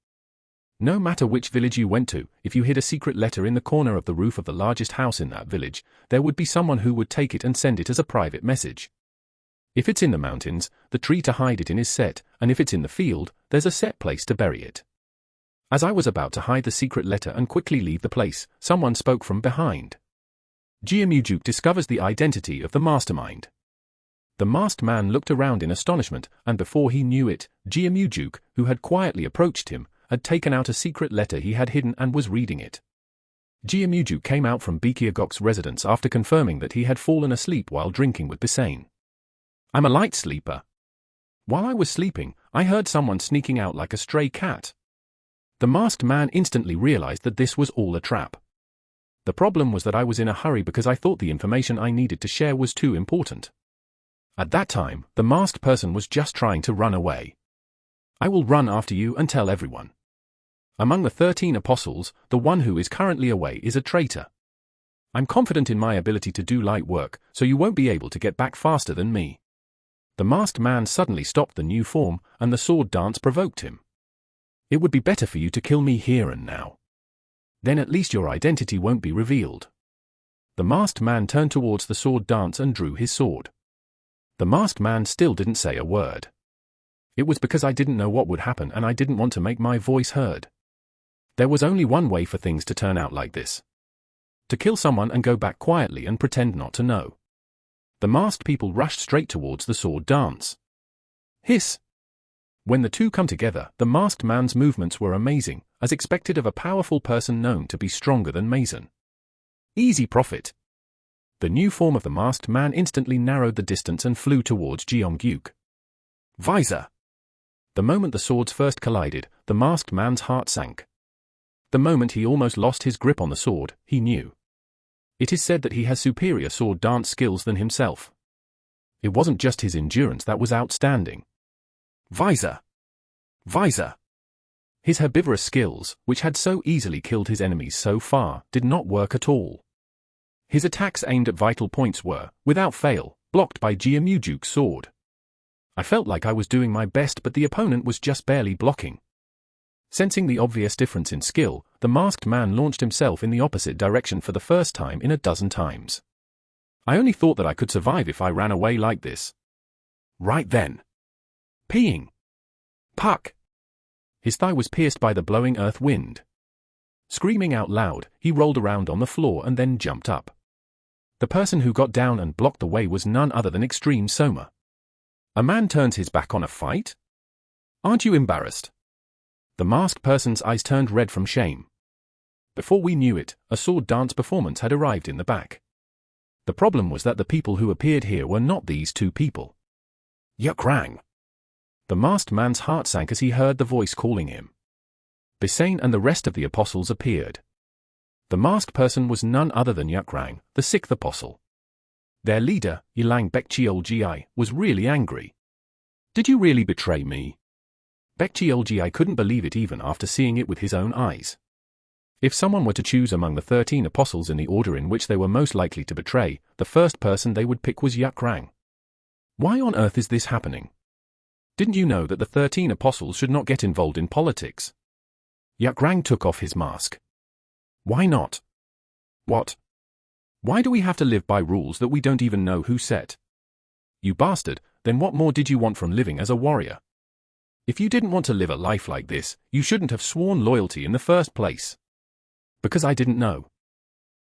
Speaker 1: No matter which village you went to, if you hid a secret letter in the corner of the roof of the largest house in that village, there would be someone who would take it and send it as a private message. If it's in the mountains, the tree to hide it in is set, and if it's in the field, there's a set place to bury it. As I was about to hide the secret letter and quickly leave the place, someone spoke from behind. Jiamujuk discovers the identity of the mastermind. The masked man looked around in astonishment, and before he knew it, Jiamujuk, who had quietly approached him, had taken out a secret letter he had hidden and was reading it. Jiamujuk came out from Bikiagok's residence after confirming that he had fallen asleep while drinking with Bisane. I'm a light sleeper. While I was sleeping, I heard someone sneaking out like a stray cat. The masked man instantly realized that this was all a trap. The problem was that I was in a hurry because I thought the information I needed to share was too important. At that time, the masked person was just trying to run away. I will run after you and tell everyone. Among the 13 apostles, the one who is currently away is a traitor. I'm confident in my ability to do light work, so you won't be able to get back faster than me. The masked man suddenly stopped the new form, and the sword dance provoked him. It would be better for you to kill me here and now. Then at least your identity won't be revealed. The masked man turned towards the sword dance and drew his sword. The masked man still didn't say a word. It was because I didn't know what would happen and I didn't want to make my voice heard. There was only one way for things to turn out like this. To kill someone and go back quietly and pretend not to know. The masked people rushed straight towards the sword dance. Hiss! When the two come together, the masked man's movements were amazing, as expected of a powerful person known to be stronger than Mason. Easy profit. The new form of the masked man instantly narrowed the distance and flew towards Jeonggyuk. Visor! The moment the swords first collided, the masked man's heart sank. The moment he almost lost his grip on the sword, he knew. It is said that he has superior sword dance skills than himself. It wasn't just his endurance that was outstanding. Visor! Visor! His herbivorous skills, which had so easily killed his enemies so far, did not work at all. His attacks aimed at vital points were, without fail, blocked by Jiamujuk's sword. I felt like I was doing my best, but the opponent was just barely blocking. Sensing the obvious difference in skill, the masked man launched himself in the opposite direction for the first time in a dozen times. I only thought that I could survive if I ran away like this. Right then. Peeing. Puck! His thigh was pierced by the blowing earth wind. Screaming out loud, he rolled around on the floor and then jumped up. The person who got down and blocked the way was none other than Extreme Soma. A man turns his back on a fight? Aren't you embarrassed? The masked person's eyes turned red from shame. Before we knew it, a sword dance performance had arrived in the back. The problem was that the people who appeared here were not these two people. Yukrang! The masked man's heart sank as he heard the voice calling him. Bisane and the rest of the apostles appeared. The masked person was none other than Yukrang, the 6th apostle. Their leader, Yilang Bekchiolgi, was really angry. Did you really betray me? Bekchiolgi couldn't believe it even after seeing it with his own eyes. If someone were to choose among the 13 apostles in the order in which they were most likely to betray, the first person they would pick was Yukrang. Why on earth is this happening? Didn't you know that the 13 apostles should not get involved in politics? Yukrang took off his mask. Why not? What? Why do we have to live by rules that we don't even know who set? You bastard, then what more did you want from living as a warrior? If you didn't want to live a life like this, you shouldn't have sworn loyalty in the first place. Because I didn't know.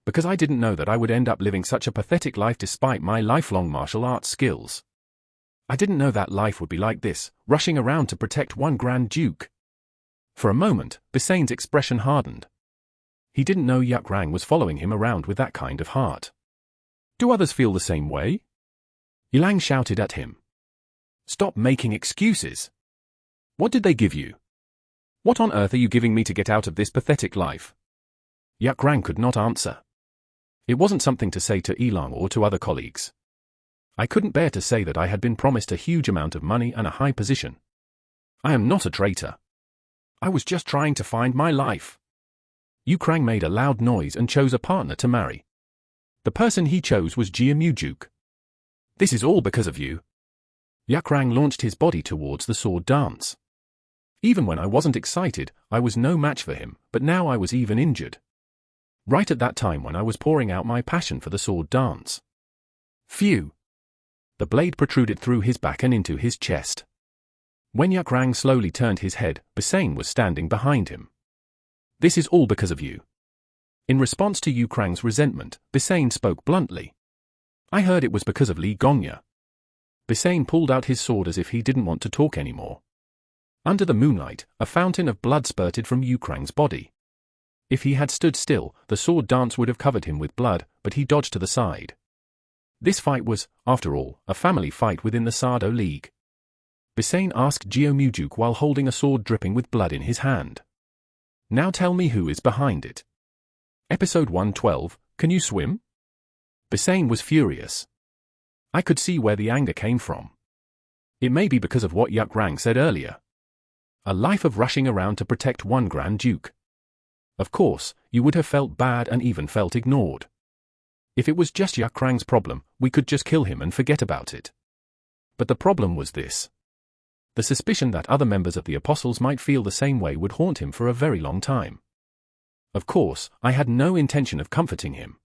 Speaker 1: Because I didn't know that I would end up living such a pathetic life despite my lifelong martial arts skills. I didn't know that life would be like this, rushing around to protect one Grand Duke. For a moment, Bisane's expression hardened. He didn't know Yakrang was following him around with that kind of heart. Do others feel the same way? Yilang shouted at him. Stop making excuses. What did they give you? What on earth are you giving me to get out of this pathetic life? Yakrang could not answer. It wasn't something to say to Yilang or to other colleagues. I couldn't bear to say that I had been promised a huge amount of money and a high position. I am not a traitor. I was just trying to find my life. Yakrang made a loud noise and chose a partner to marry. The person he chose was Jiamujuk. This is all because of you. Yakrang launched his body towards the sword dance. Even when I wasn't excited, I was no match for him, but now I was even injured. Right at that time when I was pouring out my passion for the sword dance. Phew! The blade protruded through his back and into his chest. When Yakrang slowly turned his head, Bisane was standing behind him. This is all because of you. In response to Yakrang's resentment, Bisane spoke bluntly. I heard it was because of Li Gongya. Bisane pulled out his sword as if he didn't want to talk anymore. Under the moonlight, a fountain of blood spurted from Yakrang's body. If he had stood still, the sword dance would have covered him with blood, but he dodged to the side. This fight was, after all, a family fight within the Sado League. Bisane asked Jiamujuk while holding a sword dripping with blood in his hand. Now tell me who is behind it. Episode 112, Can you swim? Bisane was furious. I could see where the anger came from. It may be because of what Yakrang said earlier. A life of rushing around to protect one Grand Duke. Of course, you would have felt bad and even felt ignored. If it was just Yakrang's problem, we could just kill him and forget about it. But the problem was this. The suspicion that other members of the Apostles might feel the same way would haunt him for a very long time. Of course, I had no intention of comforting him.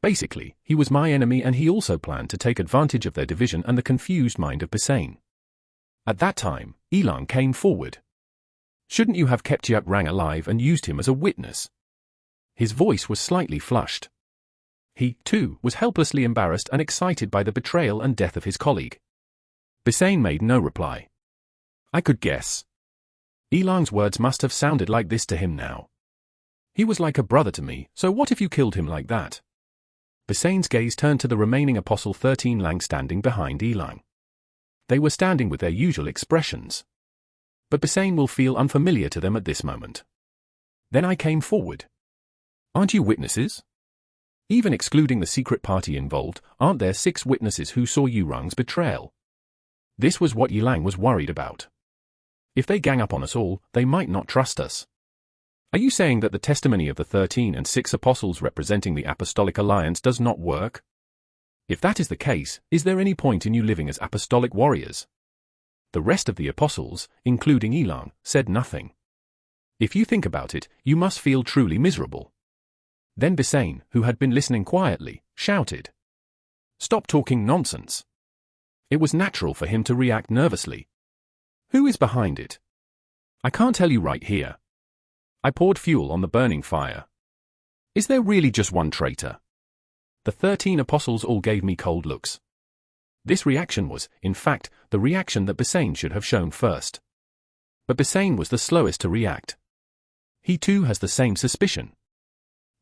Speaker 1: Basically, he was my enemy and he also planned to take advantage of their division and the confused mind of Bisane. At that time, Yilang came forward. Shouldn't you have kept Yakrang alive and used him as a witness? His voice was slightly flushed. He, too, was helplessly embarrassed and excited by the betrayal and death of his colleague. Bisane made no reply. I could guess. Yilang's words must have sounded like this to him now. He was like a brother to me, so what if you killed him like that? Bisane's gaze turned to the remaining Apostle 13 Lang standing behind Yilang. They were standing with their usual expressions. But Bisane will feel unfamiliar to them at this moment. Then I came forward. Aren't you witnesses? Even excluding the secret party involved, aren't there 6 witnesses who saw Yurang's betrayal? This was what Yilang was worried about. If they gang up on us all, they might not trust us. Are you saying that the testimony of the 13 and 6 apostles representing the Apostolic Alliance does not work? If that is the case, is there any point in you living as apostolic warriors? The rest of the apostles, including Yilang, said nothing. If you think about it, you must feel truly miserable. Then Bisane, who had been listening quietly, shouted. Stop talking nonsense. It was natural for him to react nervously. Who is behind it? I can't tell you right here. I poured fuel on the burning fire. Is there really just one traitor? The 13 apostles all gave me cold looks. This reaction was, in fact, the reaction that Bisane should have shown first. But Bisane was the slowest to react. He too has the same suspicion.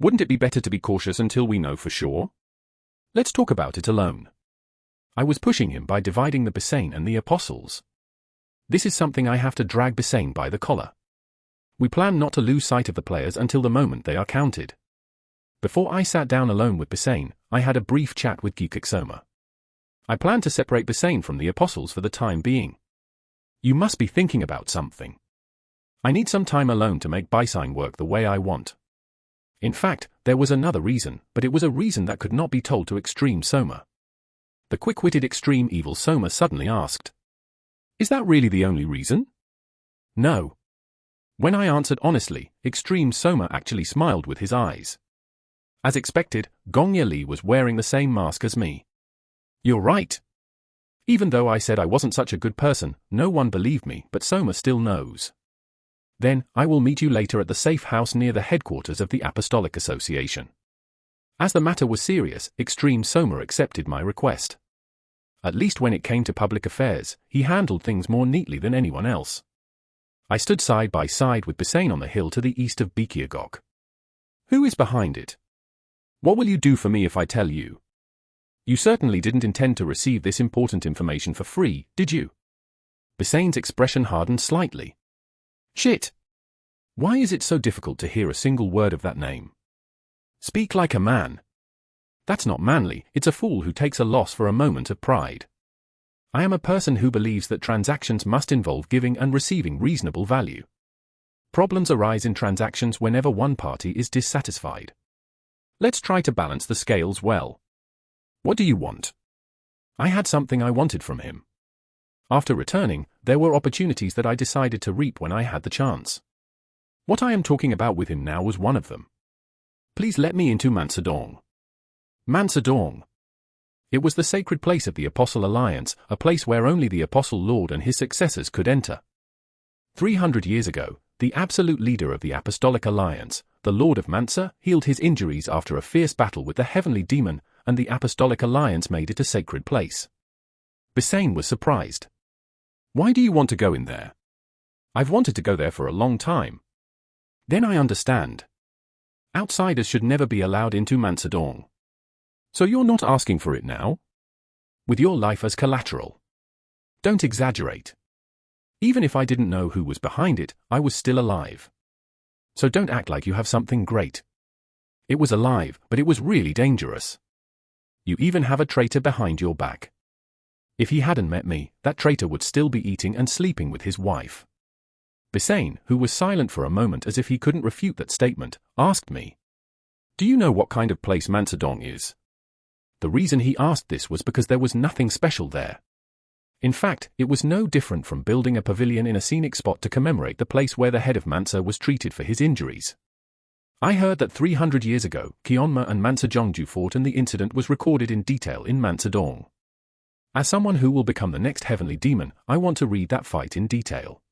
Speaker 1: Wouldn't it be better to be cautious until we know for sure? Let's talk about it alone. I was pushing him by dividing the Bisane and the apostles. This is something I have to drag Bisane by the collar. We plan not to lose sight of the players until the moment they are counted. Before I sat down alone with Bisane, I had a brief chat with Gikuksoma. I plan to separate Bisane from the apostles for the time being. You must be thinking about something. I need some time alone to make Bisane work the way I want. In fact, there was another reason, but it was a reason that could not be told to Extreme Soma. The quick-witted Extreme Evil Soma suddenly asked. Is that really the only reason? No. When I answered honestly, Extreme Soma actually smiled with his eyes. As expected, Gongya Li was wearing the same mask as me. You're right. Even though I said I wasn't such a good person, no one believed me, but Soma still knows. Then, I will meet you later at the safe house near the headquarters of the Apostolic Association. As the matter was serious, Extreme Soma accepted my request. At least when it came to public affairs, he handled things more neatly than anyone else. I stood side by side with Bisane on the hill to the east of Bikiagok. Who is behind it? What will you do for me if I tell you? You certainly didn't intend to receive this important information for free, did you? Bisane's expression hardened slightly. Shit! Why is it so difficult to hear a single word of that name? Speak like a man. That's not manly, it's a fool who takes a loss for a moment of pride. I am a person who believes that transactions must involve giving and receiving reasonable value. Problems arise in transactions whenever one party is dissatisfied. Let's try to balance the scales well. What do you want? I had something I wanted from him. After returning, there were opportunities that I decided to reap when I had the chance. What I am talking about with him now was one of them. Please let me into Mansadong. Mansadong. It was the sacred place of the Apostle Alliance, a place where only the Apostle Lord and his successors could enter. 300 years ago, the absolute leader of the Apostolic Alliance, the Lord of Mansa, healed his injuries after a fierce battle with the heavenly demon, and the Apostolic Alliance made it a sacred place. Bisane was surprised. Why do you want to go in there? I've wanted to go there for a long time. Then I understand. Outsiders should never be allowed into Mansadong. So you're not asking for it now? With your life as collateral. Don't exaggerate. Even if I didn't know who was behind it, I was still alive. So don't act like you have something great. It was alive, but it was really dangerous. You even have a traitor behind your back. If he hadn't met me, that traitor would still be eating and sleeping with his wife. Bisane, who was silent for a moment as if he couldn't refute that statement, asked me, "Do you know what kind of place Mansadong is?" The reason he asked this was because there was nothing special there. In fact, it was no different from building a pavilion in a scenic spot to commemorate the place where the head of Mansa was treated for his injuries. I heard that 300 years ago, Kionma and Mansa Jongju fought and the incident was recorded in detail in Mansadong. As someone who will become the next heavenly demon, I want to read that fight in detail.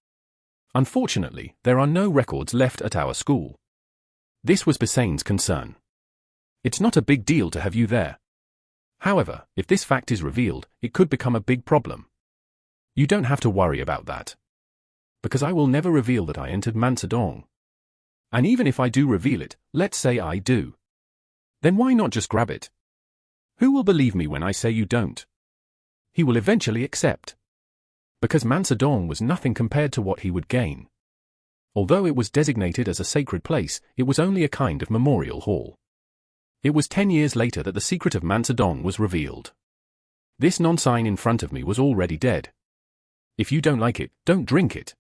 Speaker 1: Unfortunately, there are no records left at our school. This was Bisane's concern. It's not a big deal to have you there. However, if this fact is revealed, it could become a big problem. You don't have to worry about that. Because I will never reveal that I entered Mansadong. And even if I do reveal it, let's say I do. Then why not just grab it? Who will believe me when I say you don't? He will eventually accept. Because Mansadong was nothing compared to what he would gain. Although it was designated as a sacred place, it was only a kind of memorial hall. It was 10 years later that the secret of Mansadong was revealed. This non-sign in front of me was already dead. If you don't like it, don't drink it.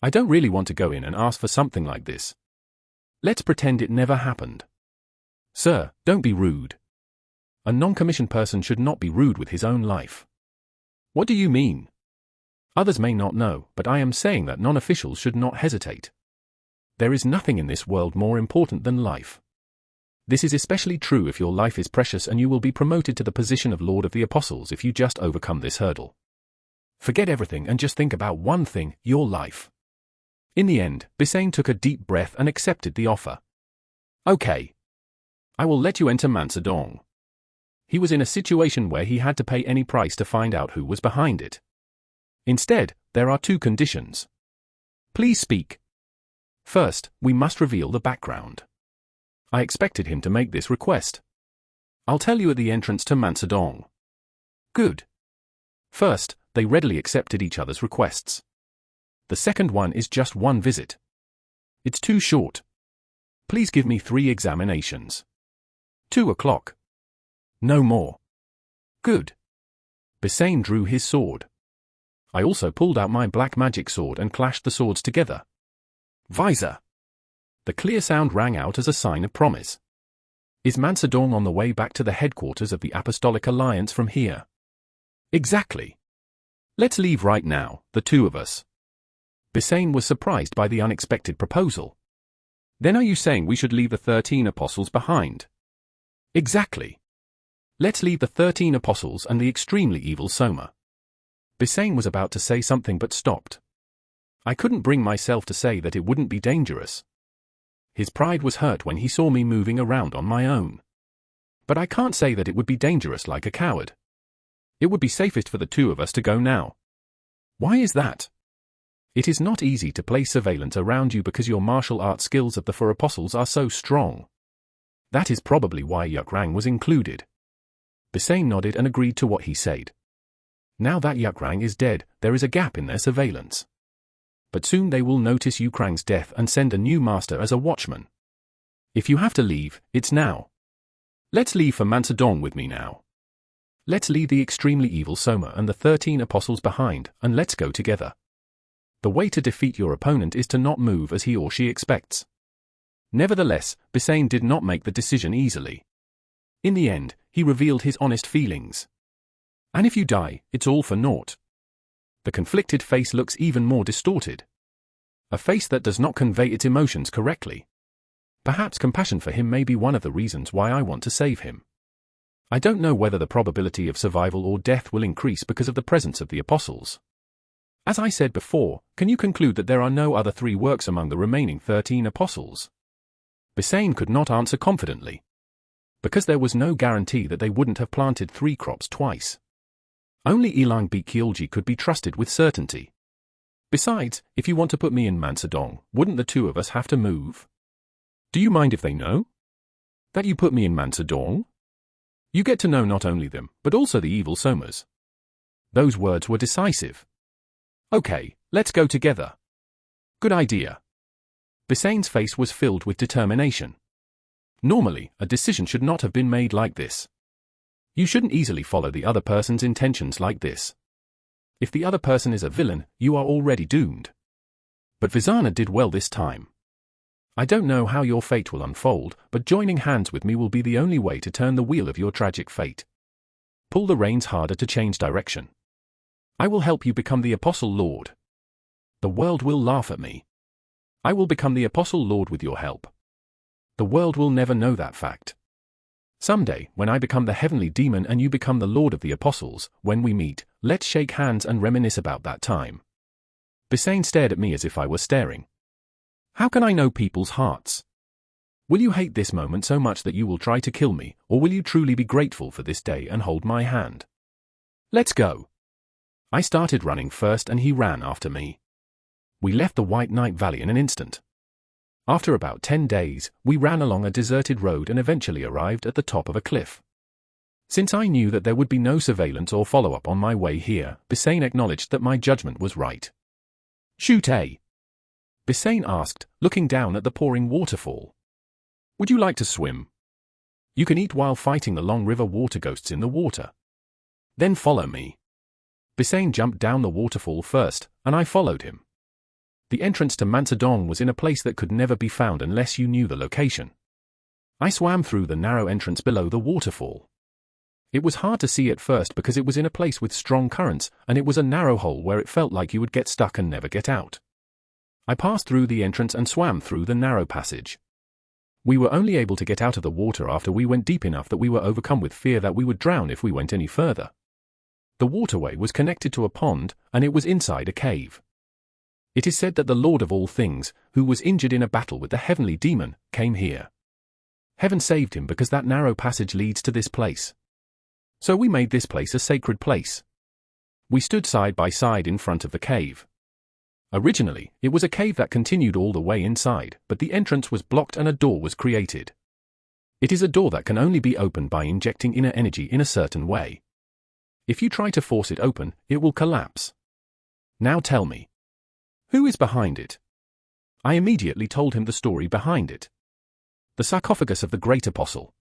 Speaker 1: I don't really want to go in and ask for something like this. Let's pretend it never happened. Sir, don't be rude. A non-commissioned person should not be rude with his own life. What do you mean? Others may not know, but I am saying that non-officials should not hesitate. There is nothing in this world more important than life. This is especially true if your life is precious and you will be promoted to the position of Lord of the Apostles if you just overcome this hurdle. Forget everything and just think about one thing, your life. In the end, Bisane took a deep breath and accepted the offer. Okay. I will let you enter Mansadong. He was in a situation where he had to pay any price to find out who was behind it. Instead, there are two conditions. Please speak. First, we must reveal the background. I expected him to make this request. I'll tell you at the entrance to Mansadong. Good. First, they readily accepted each other's requests. The second one is just one visit. It's too short. Please give me 3 examinations. 2 o'clock. No more. Good. Bisane drew his sword. I also pulled out my black magic sword and clashed the swords together. Visor. The clear sound rang out as a sign of promise. Is Mansadong on the way back to the headquarters of the Apostolic Alliance from here? Exactly. Let's leave right now, the two of us. Bisane was surprised by the unexpected proposal. Then are you saying we should leave the 13 apostles behind? Exactly. Let's leave the 13 apostles and the extremely evil Soma. Bisane was about to say something but stopped. I couldn't bring myself to say that it wouldn't be dangerous. His pride was hurt when he saw me moving around on my own. But I can't say that it would be dangerous like a coward. It would be safest for the two of us to go now. Why is that? It is not easy to place surveillance around you because your martial arts skills of the four apostles are so strong. That is probably why Yukrang was included. Bisane nodded and agreed to what he said. Now that Yukrang is dead, there is a gap in their surveillance. But soon they will notice Yukrang's death and send a new master as a watchman. If you have to leave, it's now. Let's leave for Mansadong with me now. Let's leave the extremely evil Soma and the 13 apostles behind, and let's go together. The way to defeat your opponent is to not move as he or she expects. Nevertheless, Bisane did not make the decision easily. In the end, he revealed his honest feelings. And if you die, it's all for naught. The conflicted face looks even more distorted. A face that does not convey its emotions correctly. Perhaps compassion for him may be one of the reasons why I want to save him. I don't know whether the probability of survival or death will increase because of the presence of the apostles. As I said before, can you conclude that there are no other 3 works among the remaining 13 apostles? Bisane could not answer confidently. Because there was no guarantee that they wouldn't have planted 3 crops twice. Only Ilang Bikyolji could be trusted with certainty. Besides, if you want to put me in Mansadong, wouldn't the 2 of us have to move? Do you mind if they know? That you put me in Mansadong? You get to know not only them, but also the evil Somas. Those words were decisive. Okay, let's go together. Good idea. Bisane's face was filled with determination. Normally, a decision should not have been made like this. You shouldn't easily follow the other person's intentions like this. If the other person is a villain, you are already doomed. But Vizana did well this time. I don't know how your fate will unfold, but joining hands with me will be the only way to turn the wheel of your tragic fate. Pull the reins harder to change direction. I will help you become the Apostle Lord. The world will laugh at me. I will become the Apostle Lord with your help. The world will never know that fact. Someday, when I become the heavenly demon and you become the Lord of the Apostles, when we meet, let's shake hands and reminisce about that time. Bisane stared at me as if I were staring. How can I know people's hearts? Will you hate this moment so much that you will try to kill me, or will you truly be grateful for this day and hold my hand? Let's go. I started running first and he ran after me. We left the White Night Valley in an instant. After about 10 days, we ran along a deserted road and eventually arrived at the top of a cliff. Since I knew that there would be no surveillance or follow-up on my way here, Bisane acknowledged that my judgment was right. Shoot, eh? Bisane asked, looking down at the pouring waterfall. Would you like to swim? You can eat while fighting the long river water ghosts in the water. Then follow me. Bisane jumped down the waterfall first, and I followed him. The entrance to Mansadong was in a place that could never be found unless you knew the location. I swam through the narrow entrance below the waterfall. It was hard to see at first because it was in a place with strong currents, and it was a narrow hole where it felt like you would get stuck and never get out. I passed through the entrance and swam through the narrow passage. We were only able to get out of the water after we went deep enough that we were overcome with fear that we would drown if we went any further. The waterway was connected to a pond, and it was inside a cave. It is said that the Lord of all things, who was injured in a battle with the heavenly demon, came here. Heaven saved him because that narrow passage leads to this place. So we made this place a sacred place. We stood side by side in front of the cave. Originally, it was a cave that continued all the way inside, but the entrance was blocked and a door was created. It is a door that can only be opened by injecting inner energy in a certain way. If you try to force it open, it will collapse. Now tell me, who is behind it? I immediately told him the story behind it. The sarcophagus of the Great Apostle.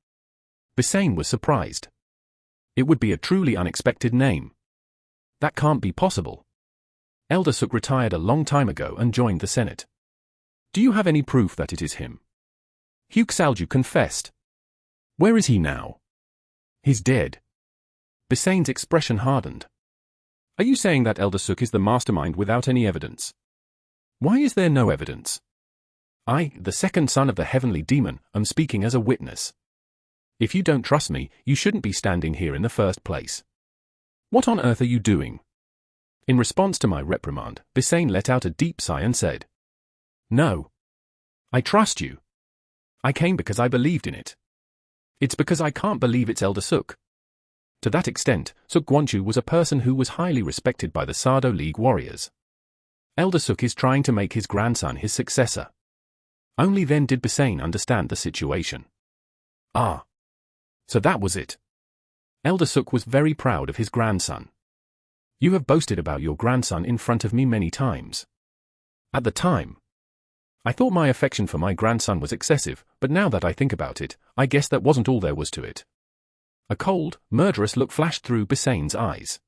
Speaker 1: Bisane was surprised. It would be a truly unexpected name. That can't be possible. Elder Suk retired a long time ago and joined the Senate. Do you have any proof that it is him? Hugh Salju confessed. Where is he now? He's dead. Bisane's expression hardened. Are you saying that Elder Suk is the mastermind without any evidence? Why is there no evidence? I, the second son of the heavenly demon, am speaking as a witness. If you don't trust me, you shouldn't be standing here in the first place. What on earth are you doing? In response to my reprimand, Bisane let out a deep sigh and said, No. I trust you. I came because I believed in it. It's because I can't believe it's Elder Suk. To that extent, Suk Guanchu was a person who was highly respected by the Sado League warriors. Elder Suk is trying to make his grandson his successor. Only then did Basaine understand the situation. Ah. So that was it. Elder Suk was very proud of his grandson. You have boasted about your grandson in front of me many times. At the time, I thought my affection for my grandson was excessive, but now that I think about it, I guess that wasn't all there was to it. A cold, murderous look flashed through Basaine's eyes.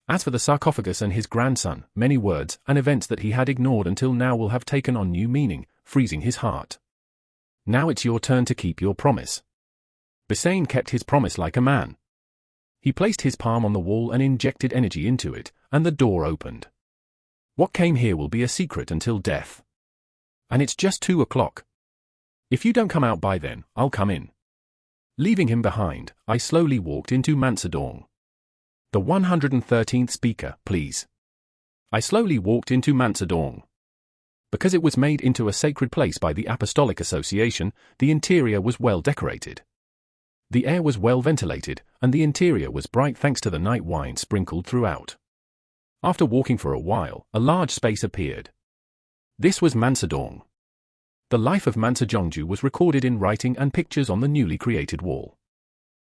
Speaker 1: As for the sarcophagus and his grandson, many words and events that he had ignored until now will have taken on new meaning, freezing his heart. Now it's your turn to keep your promise. Basaine kept his promise like a man. He placed his palm on the wall and injected energy into it, and the door opened. What came here will be a secret until death. And it's just 2 o'clock. If you don't come out by then, I'll come in. Leaving him behind, I slowly walked into Mansadong. The 113th speaker, please. I slowly walked into Mansadong. Because it was made into a sacred place by the Apostolic Association, the interior was well decorated. The air was well ventilated, and the interior was bright thanks to the night wine sprinkled throughout. After walking for a while, a large space appeared. This was Mansadong. The life of Mansa Zhongju was recorded in writing and pictures on the newly created wall.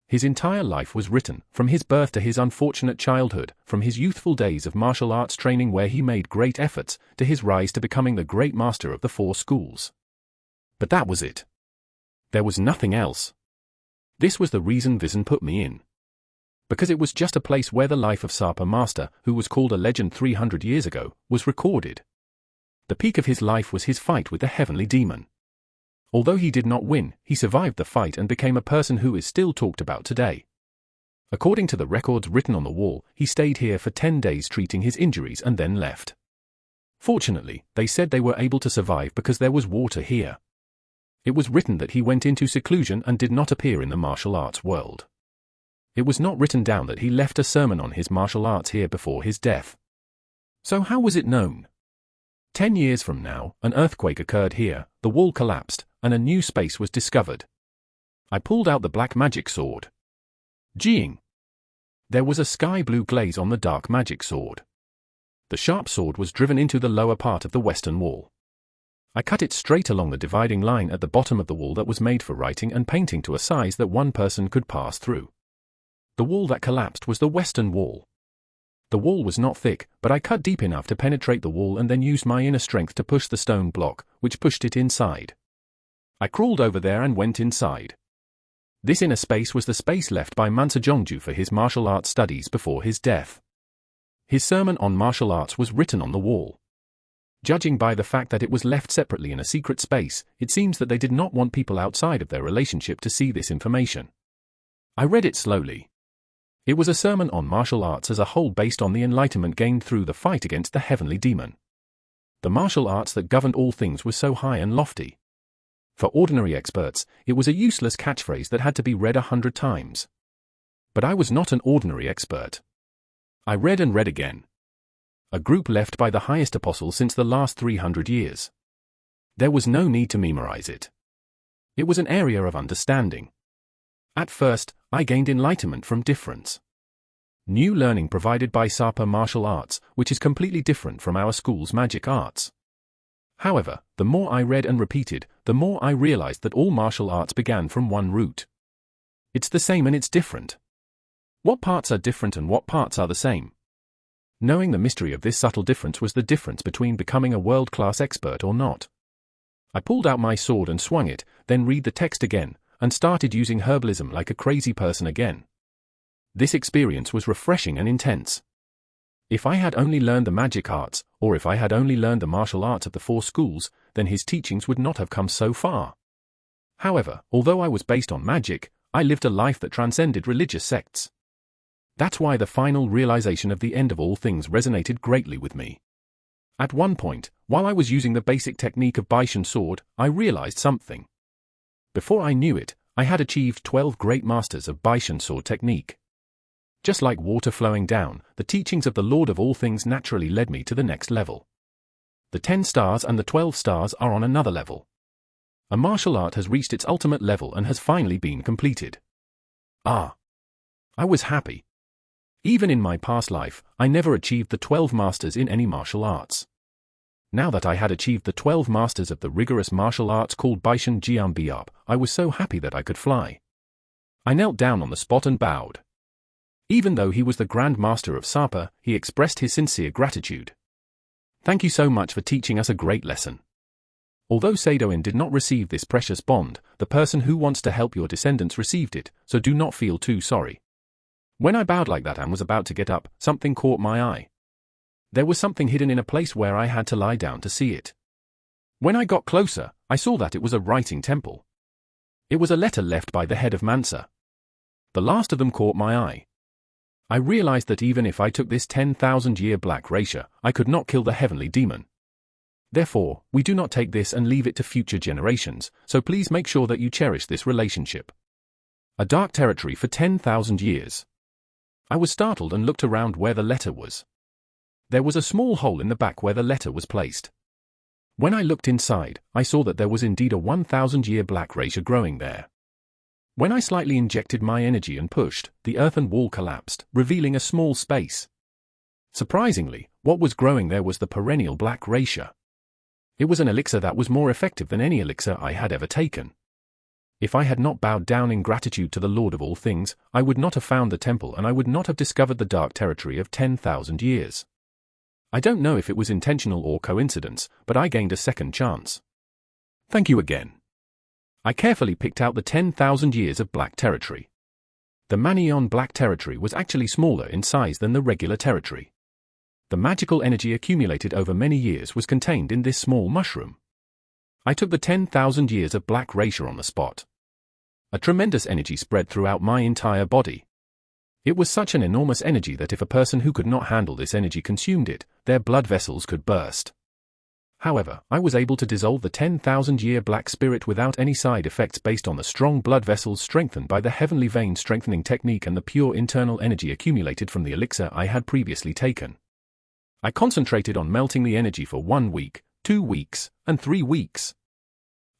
Speaker 1: His entire life was written, from his birth to his unfortunate childhood, from his youthful days of martial arts training where he made great efforts, to his rise to becoming the great master of the 4 schools. But that was it. There was nothing else. This was the reason Vision put me in. Because it was just a place where the life of Sapa Master, who was called a legend 300 years ago, was recorded. The peak of his life was his fight with the heavenly demon. Although he did not win, he survived the fight and became a person who is still talked about today. According to the records written on the wall, he stayed here for 10 days treating his injuries and then left. Fortunately, they said they were able to survive because there was water here. It was written that he went into seclusion and did not appear in the martial arts world. It was not written down that he left a sermon on his martial arts here before his death. So how was it known? 10 years from now, an earthquake occurred here, the wall collapsed, and a new space was discovered. I pulled out the black magic sword. Jing. There was a sky blue glaze on the dark magic sword. The sharp sword was driven into the lower part of the western wall. I cut it straight along the dividing line at the bottom of the wall that was made for writing and painting to a size that one person could pass through. The wall that collapsed was the western wall. The wall was not thick, but I cut deep enough to penetrate the wall and then used my inner strength to push the stone block, which pushed it inside. I crawled over there and went inside. This inner space was the space left by Mansa Zhongju for his martial arts studies before his death. His sermon on martial arts was written on the wall. Judging by the fact that it was left separately in a secret space, it seems that they did not want people outside of their relationship to see this information. I read it slowly. It was a sermon on martial arts as a whole based on the enlightenment gained through the fight against the heavenly demon. The martial arts that governed all things was so high and lofty. For ordinary experts, it was a useless catchphrase that had to be read 100 times. But I was not an ordinary expert. I read and read again. A group left by the highest apostle since the last 300 years. There was no need to memorize it. It was an area of understanding. At first, I gained enlightenment from difference. New learning provided by Sapa martial arts, which is completely different from our school's magic arts. However, the more I read and repeated, the more I realized that all martial arts began from one root. It's the same and it's different. What parts are different and what parts are the same? Knowing the mystery of this subtle difference was the difference between becoming a world-class expert or not. I pulled out my sword and swung it, then read the text again, and started using herbalism like a crazy person again. This experience was refreshing and intense. If I had only learned the magic arts, or if I had only learned the martial arts of the 4 schools, then his teachings would not have come so far. However, although I was based on magic, I lived a life that transcended religious sects. That's why the final realization of the end of all things resonated greatly with me. At one point, while I was using the basic technique of Baishan sword, I realized something. Before I knew it, I had achieved 12 great masters of Baishan sword technique. Just like water flowing down, the teachings of the Lord of all things naturally led me to the next level. The 10 stars and the 12 stars are on another level. A martial art has reached its ultimate level and has finally been completed. Ah! I was happy. Even in my past life, I never achieved the 12 masters in any martial arts. Now that I had achieved the 12 masters of the rigorous martial arts called Baishan Jianbiab, I was so happy that I could fly. I knelt down on the spot and bowed. Even though he was the Grand Master of Sapa, he expressed his sincere gratitude. Thank you so much for teaching us a great lesson. Although Sadoin did not receive this precious bond, the person who wants to help your descendants received it, so do not feel too sorry. When I bowed like that and was about to get up, something caught my eye. There was something hidden in a place where I had to lie down to see it. When I got closer, I saw that it was a writing temple. It was a letter left by the head of Mansa. The last of them caught my eye. I realized that even if I took this 10,000-year black racia, I could not kill the heavenly demon. Therefore, we do not take this and leave it to future generations, so please make sure that you cherish this relationship. A dark territory for 10,000 years. I was startled and looked around where the letter was. There was a small hole in the back where the letter was placed. When I looked inside, I saw that there was indeed a 1,000-year black racia growing there. When I slightly injected my energy and pushed, the earthen wall collapsed, revealing a small space. Surprisingly, what was growing there was the perennial black racia. It was an elixir that was more effective than any elixir I had ever taken. If I had not bowed down in gratitude to the Lord of all things, I would not have found the temple and I would not have discovered the dark territory of 10,000 years. I don't know if it was intentional or coincidence, but I gained a second chance. Thank you again. I carefully picked out the 10,000 years of black territory. The Manion black territory was actually smaller in size than the regular territory. The magical energy accumulated over many years was contained in this small mushroom. I took the 10,000 years of black racia on the spot. A tremendous energy spread throughout my entire body. It was such an enormous energy that if a person who could not handle this energy consumed it, their blood vessels could burst. However, I was able to dissolve the 10,000-year black spirit without any side effects based on the strong blood vessels strengthened by the heavenly vein strengthening technique and the pure internal energy accumulated from the elixir I had previously taken. I concentrated on melting the energy for 1 week, 2 weeks, and 3 weeks.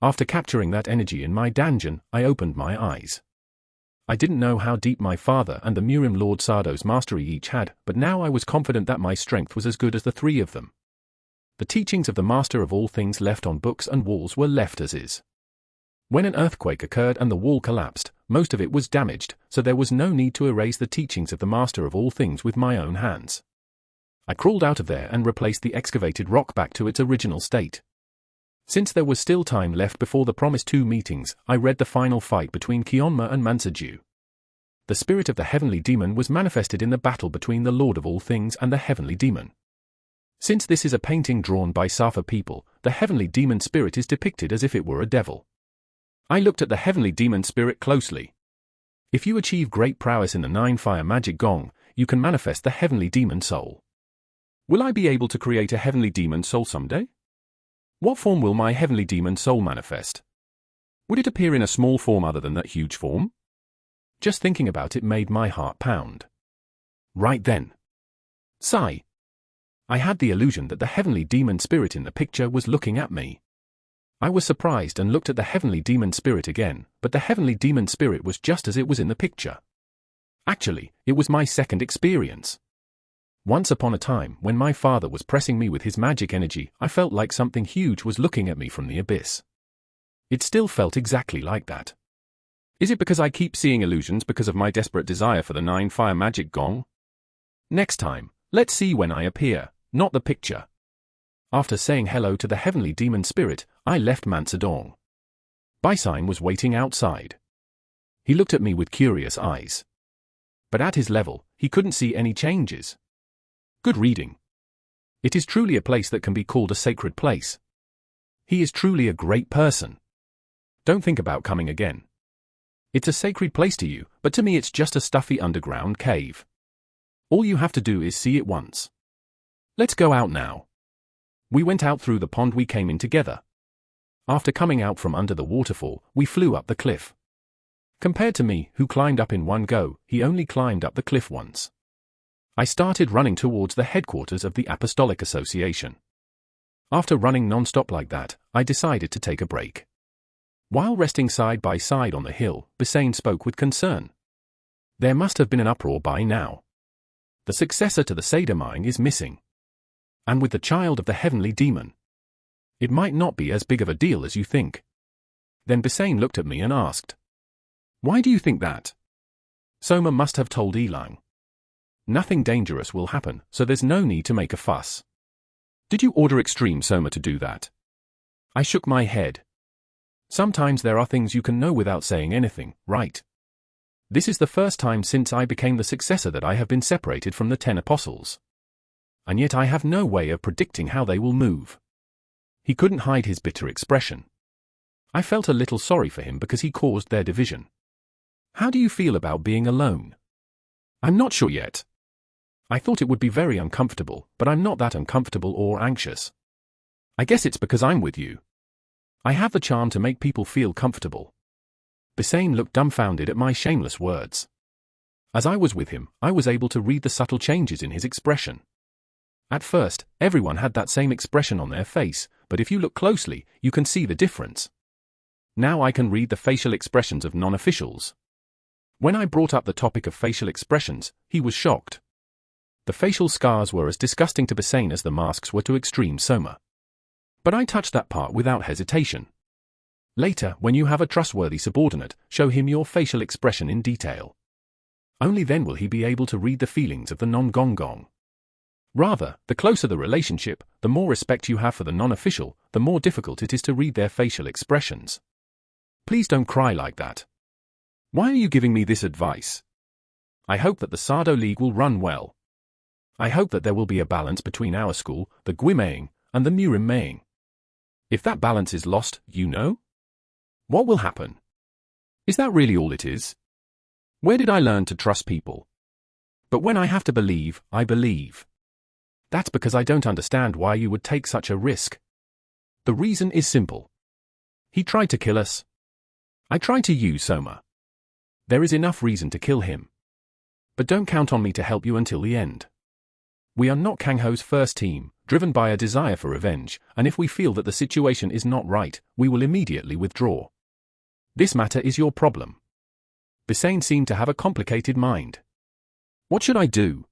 Speaker 1: After capturing that energy in my dungeon, I opened my eyes. I didn't know how deep my father and the Murim Lord Sardo's mastery each had, but now I was confident that my strength was as good as the three of them. The teachings of the Master of all things left on books and walls were left as is. When an earthquake occurred and the wall collapsed, most of it was damaged, so there was no need to erase the teachings of the Master of all things with my own hands. I crawled out of there and replaced the excavated rock back to its original state. Since there was still time left before the promised 2 meetings, I read the final fight between Kionma and Mansaju. The spirit of the heavenly demon was manifested in the battle between the Lord of all things and the heavenly demon. Since this is a painting drawn by Safa people, the heavenly demon spirit is depicted as if it were a devil. I looked at the heavenly demon spirit closely. If you achieve great prowess in the 9-fire magic gong, you can manifest the heavenly demon soul. Will I be able to create a heavenly demon soul someday? What form will my heavenly demon soul manifest? Would it appear in a small form other than that huge form? Just thinking about it made my heart pound. Right then. Sigh. I had the illusion that the heavenly demon spirit in the picture was looking at me. I was surprised and looked at the heavenly demon spirit again, but the heavenly demon spirit was just as it was in the picture. Actually, it was my second experience. Once upon a time, when my father was pressing me with his magic energy, I felt like something huge was looking at me from the abyss. It still felt exactly like that. Is it because I keep seeing illusions because of my desperate desire for the 9-fire magic gong? Next time, let's see when I appear, not the picture. After saying hello to the heavenly demon spirit, I left Mansadong. Baisign was waiting outside. He looked at me with curious eyes. But at his level, he couldn't see any changes. Good reading. It is truly a place that can be called a sacred place. He is truly a great person. Don't think about coming again. It's a sacred place to you, but to me it's just a stuffy underground cave. All you have to do is see it once. Let's go out now. We went out through the pond we came in together. After coming out from under the waterfall, we flew up the cliff. Compared to me, who climbed up in one go, he only climbed up the cliff once. I started running towards the headquarters of the Apostolic Association. After running non-stop like that, I decided to take a break. While resting side by side on the hill, Bisain spoke with concern. There must have been an uproar by now. The successor to the Sadamine is missing. And with the child of the heavenly demon. It might not be as big of a deal as you think. Then Bisane looked at me and asked, "Why do you think that?" Soma must have told Elang. Nothing dangerous will happen, so there's no need to make a fuss. Did you order Extreme Soma to do that? I shook my head. Sometimes there are things you can know without saying anything, right? This is the first time since I became the successor that I have been separated from the 10 apostles. And yet I have no way of predicting how they will move. He couldn't hide his bitter expression. I felt a little sorry for him because he caused their division. How do you feel about being alone? I'm not sure yet. I thought it would be very uncomfortable, but I'm not that uncomfortable or anxious. I guess it's because I'm with you. I have the charm to make people feel comfortable. Bisane looked dumbfounded at my shameless words. As I was with him, I was able to read the subtle changes in his expression. At first, everyone had that same expression on their face, but if you look closely, you can see the difference. Now I can read the facial expressions of non-officials. When I brought up the topic of facial expressions, he was shocked. The facial scars were as disgusting to Bisane as the masks were to Extreme Soma. But I touched that part without hesitation. Later, when you have a trustworthy subordinate, show him your facial expression in detail. Only then will he be able to read the feelings of the non-gong-gong. Rather, the closer the relationship, the more respect you have for the non-official, the more difficult it is to read their facial expressions. Please don't cry like that. Why are you giving me this advice? I hope that the Sado League will run well. I hope that there will be a balance between our school, the Gwimeing, and the Murimmeing. If that balance is lost, you know? What will happen? Is that really all it is? Where did I learn to trust people? But when I have to believe, I believe. That's because I don't understand why you would take such a risk. The reason is simple. He tried to kill us. I tried to use Soma. There is enough reason to kill him. But don't count on me to help you until the end. We are not Kangho's first team, driven by a desire for revenge, and if we feel that the situation is not right, we will immediately withdraw. This matter is your problem. Bisane seemed to have a complicated mind. What should I do?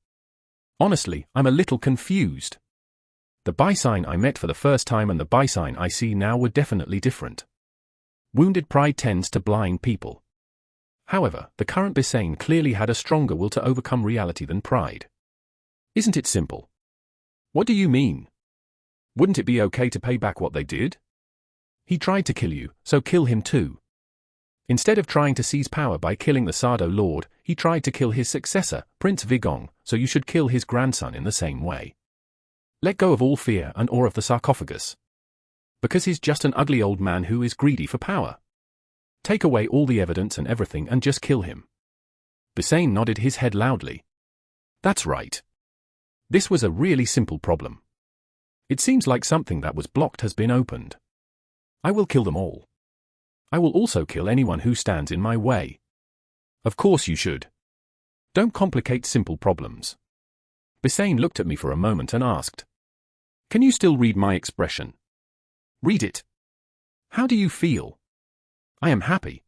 Speaker 1: Honestly, I'm a little confused. The Bisane I met for the first time and the Bisane I see now were definitely different. Wounded pride tends to blind people. However, the current Bisane clearly had a stronger will to overcome reality than pride. Isn't it simple? What do you mean? Wouldn't it be okay to pay back what they did? He tried to kill you, so kill him too. Instead of trying to seize power by killing the Sado Lord, he tried to kill his successor, Prince Vigong, so you should kill his grandson in the same way. Let go of all fear and awe of the sarcophagus. Because he's just an ugly old man who is greedy for power. Take away all the evidence and everything and just kill him. Bisane nodded his head loudly. That's right. This was a really simple problem. It seems like something that was blocked has been opened. I will kill them all. I will also kill anyone who stands in my way. Of course you should. Don't complicate simple problems. Bisane looked at me for a moment and asked, "Can you still read my expression?" "Read it. How do you feel?" "I am happy.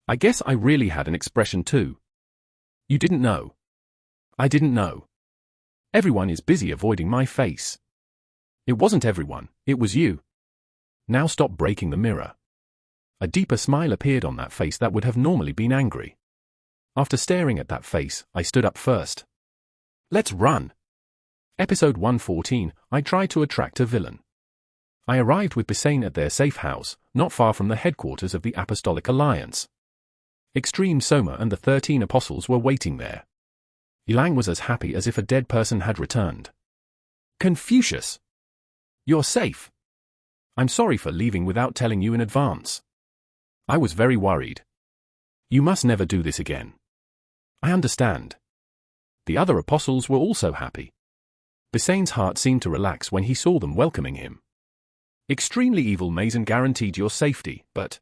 Speaker 1: I guess I really had an expression too." "You didn't know." "I didn't know. Everyone is busy avoiding my face." "It wasn't everyone, it was you. Now stop breaking the mirror." A deeper smile appeared on that face that would have normally been angry. After staring at that face, I stood up first. Let's run. Episode 114, I tried to attract a villain. I arrived with Bisane at their safe house, not far from the headquarters of the Apostolic Alliance. Extreme Soma and the 13 apostles were waiting there. Elang was as happy as if a dead person had returned. "Confucius! You're safe. I'm sorry for leaving without telling you in advance. I was very worried. You must never do this again." "I understand." The other apostles were also happy. Bisane's heart seemed to relax when he saw them welcoming him. Extremely evil Mason guaranteed your safety, but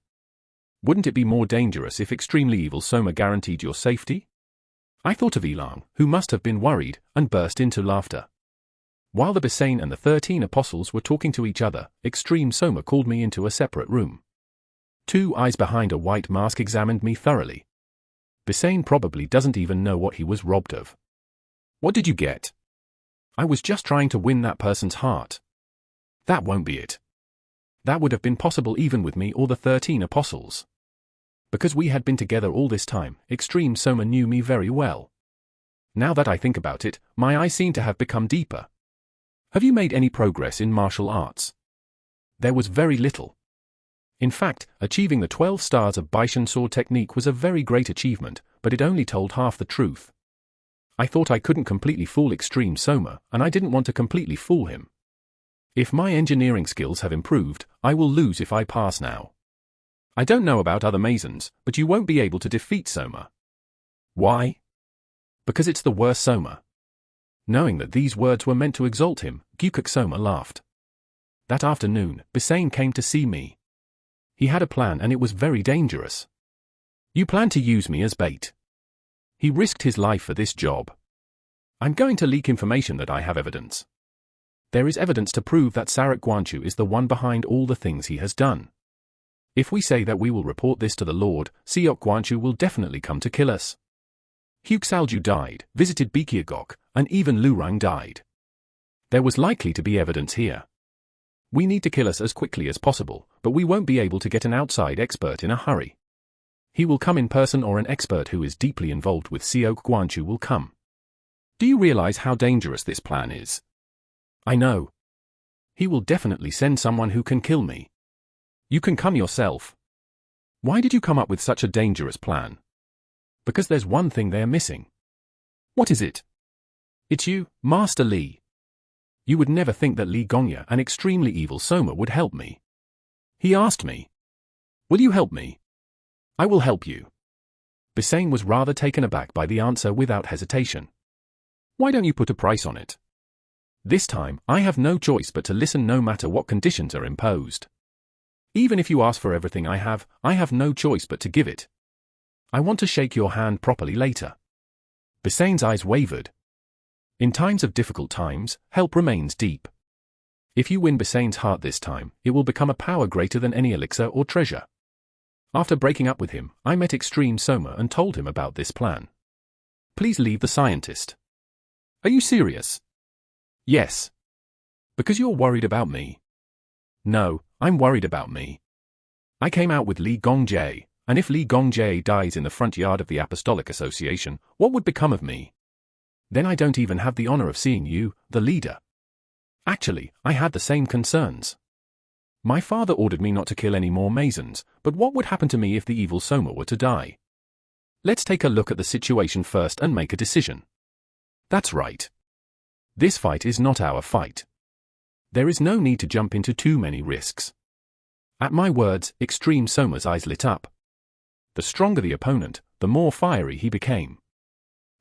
Speaker 1: wouldn't it be more dangerous if extremely evil Soma guaranteed your safety? I thought of Elang, who must have been worried, and burst into laughter. While the Bisane and the 13 apostles were talking to each other, Extreme Soma called me into a separate room. Two eyes behind a white mask examined me thoroughly. Bisane probably doesn't even know what he was robbed of. What did you get? I was just trying to win that person's heart. That won't be it. That would have been possible even with me or the 13 apostles. Because we had been together all this time, Extreme Soma knew me very well. Now that I think about it, my eyes seem to have become deeper. Have you made any progress in martial arts? There was very little. In fact, achieving the 12 stars of Baishan sword technique was a very great achievement, but it only told half the truth. I thought I couldn't completely fool Extreme Soma, and I didn't want to completely fool him. If my engineering skills have improved, I will lose if I pass now. I don't know about other Masons, but you won't be able to defeat Soma. Why? Because it's the worst Soma. Knowing that these words were meant to exalt him, Gyukuk Soma laughed. That afternoon, Bisane came to see me. He had a plan and it was very dangerous. You plan to use me as bait. He risked his life for this job. I'm going to leak information that I have evidence. There is evidence to prove that Sarak Guanchu is the one behind all the things he has done. If we say that we will report this to the Lord, Seok Guanchu will definitely come to kill us. Huxalju died, visited Bikiagok, and even Lurang died. There was likely to be evidence here. We need to kill us as quickly as possible, but we won't be able to get an outside expert in a hurry. He will come in person or an expert who is deeply involved with Seok Guanchu will come. Do you realize how dangerous this plan is? I know. He will definitely send someone who can kill me. You can come yourself. Why did you come up with such a dangerous plan? Because there's one thing they're missing. What is it? It's you, Master Li. You would never think that Li Gongya, an extremely evil Soma, would help me. He asked me, will you help me? I will help you. Bisane was rather taken aback by the answer without hesitation. Why don't you put a price on it? This time, I have no choice but to listen no matter what conditions are imposed. Even if you ask for everything I have no choice but to give it. I want to shake your hand properly later. Bisane's eyes wavered. In times of difficult times, help remains deep. If you win Bisane's heart this time, it will become a power greater than any elixir or treasure. After breaking up with him, I met Extreme Soma and told him about this plan. Please leave the scientist. Are you serious? Yes. Because you're worried about me. No, I'm worried about me. I came out with Li Gongjae, and if Li Gongjae dies in the front yard of the Apostolic Association, what would become of me? Then I don't even have the honor of seeing you, the leader. Actually, I had the same concerns. My father ordered me not to kill any more Masons, but what would happen to me if the evil Soma were to die? Let's take a look at the situation first and make a decision. That's right. This fight is not our fight. There is no need to jump into too many risks. At my words, Extreme Soma's eyes lit up. The stronger the opponent, the more fiery he became.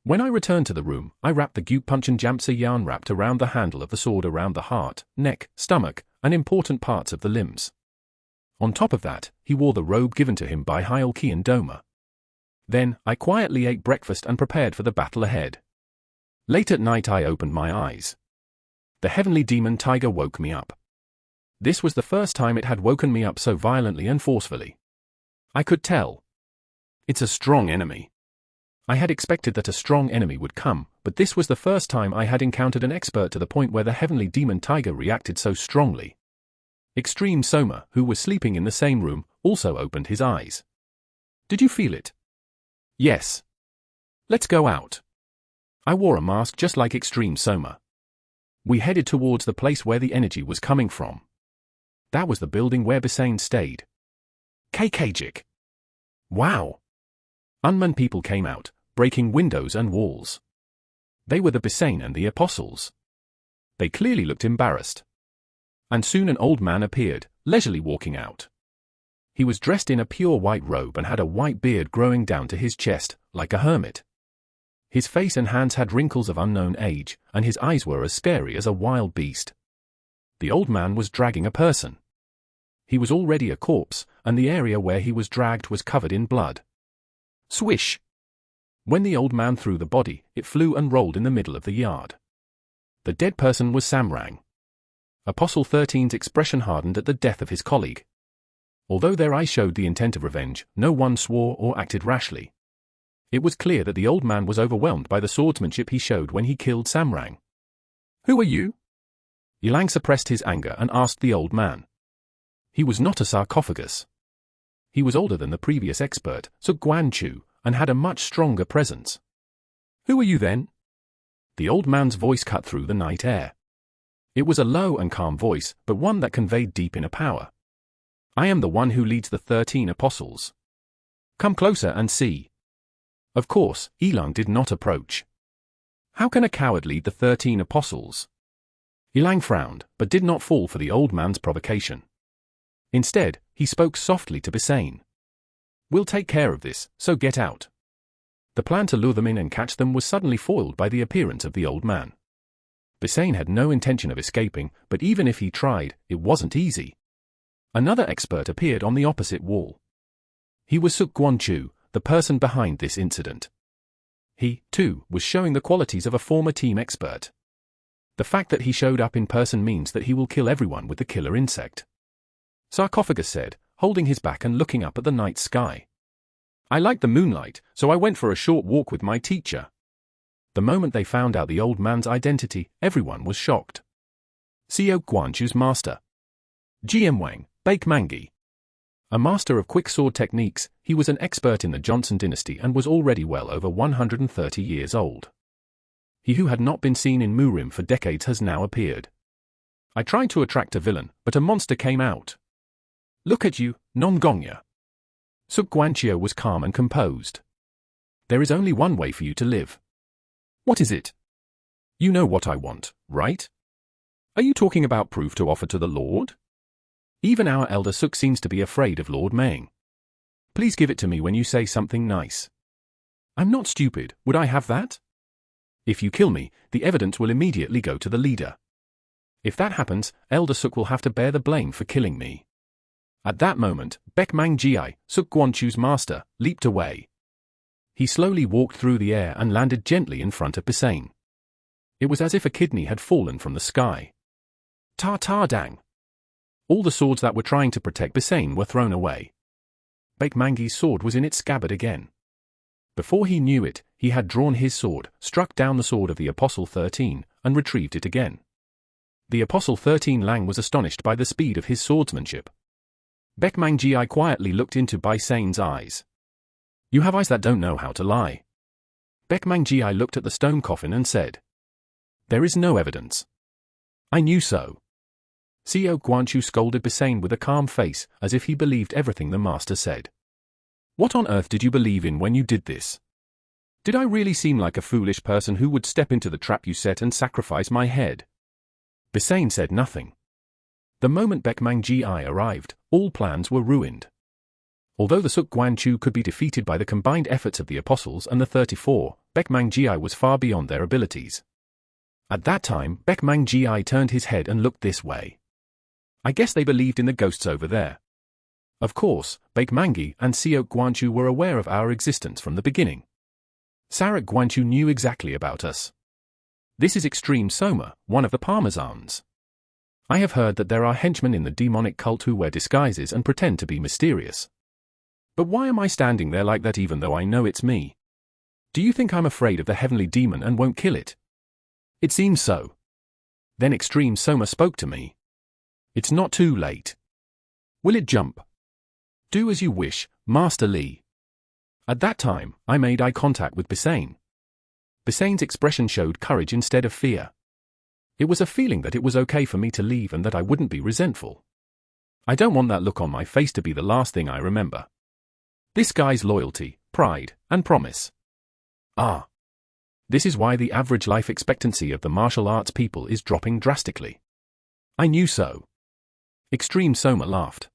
Speaker 1: When I returned to the room, I wrapped the Gyukpunchen Jamtsa yarn wrapped around the handle of the sword around the heart, neck, stomach, and important parts of the limbs. On top of that, he wore the robe given to him by Hyolki and Doma. Then, I quietly ate breakfast and prepared for the battle ahead. Late at night I opened my eyes. The heavenly demon tiger woke me up. This was the first time it had woken me up so violently and forcefully. I could tell. It's a strong enemy. I had expected that a strong enemy would come, but this was the first time I had encountered an expert to the point where the heavenly demon tiger reacted so strongly. Extreme Soma, who was sleeping in the same room, also opened his eyes. Did you feel it? Yes. Let's go out. I wore a mask just like Extreme Soma. We headed towards the place where the energy was coming from. That was the building where Bisane stayed. Kkjik. Wow. Unman people came out, breaking windows and walls. They were the Bisane and the apostles. They clearly looked embarrassed. And soon an old man appeared, leisurely walking out. He was dressed in a pure white robe and had a white beard growing down to his chest, like a hermit. His face and hands had wrinkles of unknown age, and his eyes were as scary as a wild beast. The old man was dragging a person. He was already a corpse, and the area where he was dragged was covered in blood. Swish! When the old man threw the body, it flew and rolled in the middle of the yard. The dead person was Samrang. Apostle 13's expression hardened at the death of his colleague. Although their eyes showed the intent of revenge, no one swore or acted rashly. It was clear that the old man was overwhelmed by the swordsmanship he showed when he killed Samrang. "Who are you?" Yilang suppressed his anger and asked the old man. He was not a sarcophagus. He was older than the previous expert, Suk Guanchu, and had a much stronger presence. "Who are you then?" The old man's voice cut through the night air. It was a low and calm voice, but one that conveyed deep inner power. "I am the one who leads the 13 apostles. Come closer and see." Of course, Yilang did not approach. How can a coward lead the 13 apostles? Yilang frowned, but did not fall for the old man's provocation. Instead, he spoke softly to Bisain. "We'll take care of this, so get out." The plan to lure them in and catch them was suddenly foiled by the appearance of the old man. Bisain had no intention of escaping, but even if he tried, it wasn't easy. Another expert appeared on the opposite wall. He was Suk Guanchu, the person behind this incident. He, too, was showing the qualities of a former team expert. The fact that he showed up in person means that he will kill everyone with the killer insect. Sarcophagus said, holding his back and looking up at the night sky. "I liked the moonlight, so I went for a short walk with my teacher." The moment they found out the old man's identity, everyone was shocked. Seo Guanchu's master. GM Wang, Bake Mangi. A master of quick sword techniques, he was an expert in the Johnson dynasty and was already well over 130 years old. He who had not been seen in Murim for decades has now appeared. "I tried to attract a villain, but a monster came out. Look at you, Nongongya." Suk Guanchio was calm and composed. "There is only one way for you to live." "What is it?" "You know what I want, right? Are you talking about proof to offer to the Lord? Even our elder Suk seems to be afraid of Lord Meng. Please give it to me when you say something nice." "I'm not stupid, would I have that?" "If you kill me, the evidence will immediately go to the leader. If that happens, Elder Suk will have to bear the blame for killing me." At that moment, Baek Mang Ji, Suk Guanchu's master, leaped away. He slowly walked through the air and landed gently in front of Bisain. It was as if a kidney had fallen from the sky. Ta dang! All the swords that were trying to protect Bisain were thrown away. Baek Mangi's sword was in its scabbard again. Before he knew it, he had drawn his sword, struck down the sword of the Apostle 13, and retrieved it again. The Apostle 13 Lang was astonished by the speed of his swordsmanship. Baek Mang Ji quietly looked into Bisain's eyes. "You have eyes that don't know how to lie." Baek Mang Ji looked at the stone coffin and said, "There is no evidence." "I knew so." Seo Guanchu scolded Bisain with a calm face, as if he believed everything the master said. "What on earth did you believe in when you did this? Did I really seem like a foolish person who would step into the trap you set and sacrifice my head?" Bisain said nothing. The moment Baek Mang Ji arrived, all plans were ruined. Although the Suk Guanchu could be defeated by the combined efforts of the Apostles and the 34, Baek Mang Ji was far beyond their abilities. At that time, Baek Mang Ji turned his head and looked this way. "I guess they believed in the ghosts over there." Of course, Baek Mangi and Seo Guanchu were aware of our existence from the beginning. Sarak Guanchu knew exactly about us. This is Extreme Soma, one of the Parmesans. I have heard that there are henchmen in the demonic cult who wear disguises and pretend to be mysterious. But why am I standing there like that even though I know it's me? Do you think I'm afraid of the heavenly demon and won't kill it? It seems so. Then Extreme Soma spoke to me. "It's not too late. Will it jump?" "Do as you wish, Master Li." At that time, I made eye contact with Bisain. Bisain's expression showed courage instead of fear. It was a feeling that it was okay for me to leave and that I wouldn't be resentful. I don't want that look on my face to be the last thing I remember. This guy's loyalty, pride, and promise. This is why the average life expectancy of the martial arts people is dropping drastically. I knew so. Extreme Soma laughed.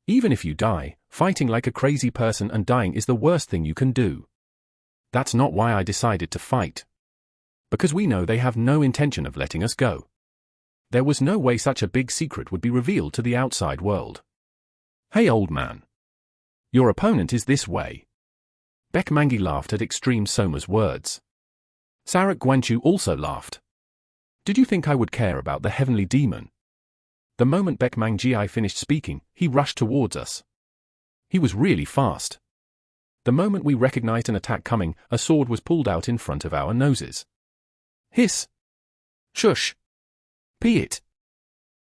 Speaker 1: Even if you die, fighting like a crazy person and dying is the worst thing you can do. That's not why I decided to fight. Because we know they have no intention of letting us go. There was no way such a big secret would be revealed to the outside world. Hey old man. Your opponent is this way. Baek Mangi laughed at Extreme Soma's words. Sarak Guanchu also laughed. Did you think I would care about the heavenly demon? The moment Baek Mang Ji finished speaking, he rushed towards us. He was really fast. The moment we recognized an attack coming, a sword was pulled out in front of our noses. Hiss! Shush! Pee it!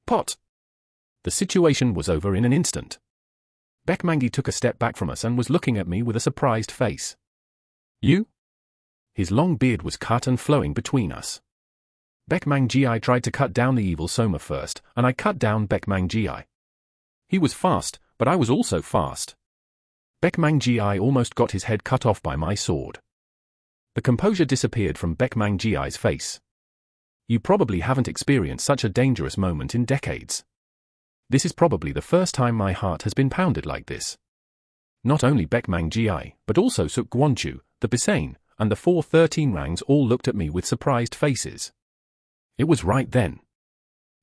Speaker 1: Pot! The situation was over in an instant. Baekmangi took a step back from us and was looking at me with a surprised face. You? His long beard was cut and flowing between us. Baekmangi tried to cut down the evil Soma first, and I cut down Baekmangi. He was fast, but I was also fast. Baekmangi almost got his head cut off by my sword. The composure disappeared from Baekmangi's face. You probably haven't experienced such a dangerous moment in decades. This is probably the first time my heart has been pounded like this. Not only Baekmangi, but also Suk Gwonju, the Bisane, and the 413 rangs all looked at me with surprised faces. It was right then.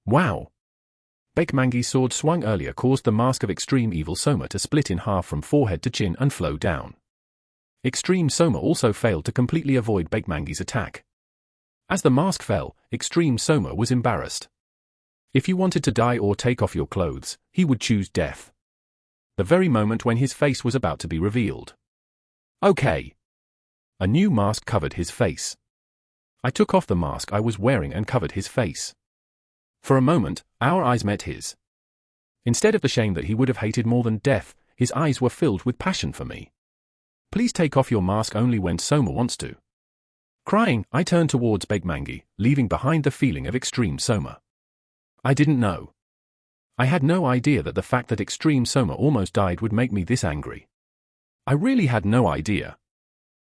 Speaker 1: Wow! Baekmangi's sword swung earlier caused the mask of Extreme Evil Soma to split in half from forehead to chin and flow down. Extreme Soma also failed to completely avoid Baekmangi's attack. As the mask fell, Extreme Soma was embarrassed. If you wanted to die or take off your clothes, he would choose death. The very moment when his face was about to be revealed. Okay. A new mask covered his face. I took off the mask I was wearing and covered his face. For a moment, our eyes met his. Instead of the shame that he would have hated more than death, his eyes were filled with passion for me. Please take off your mask only when Soma wants to. Crying, I turned towards Baekmangi, leaving behind the feeling of Extreme Soma. I didn't know. I had no idea that the fact that Extreme Soma almost died would make me this angry. I really had no idea.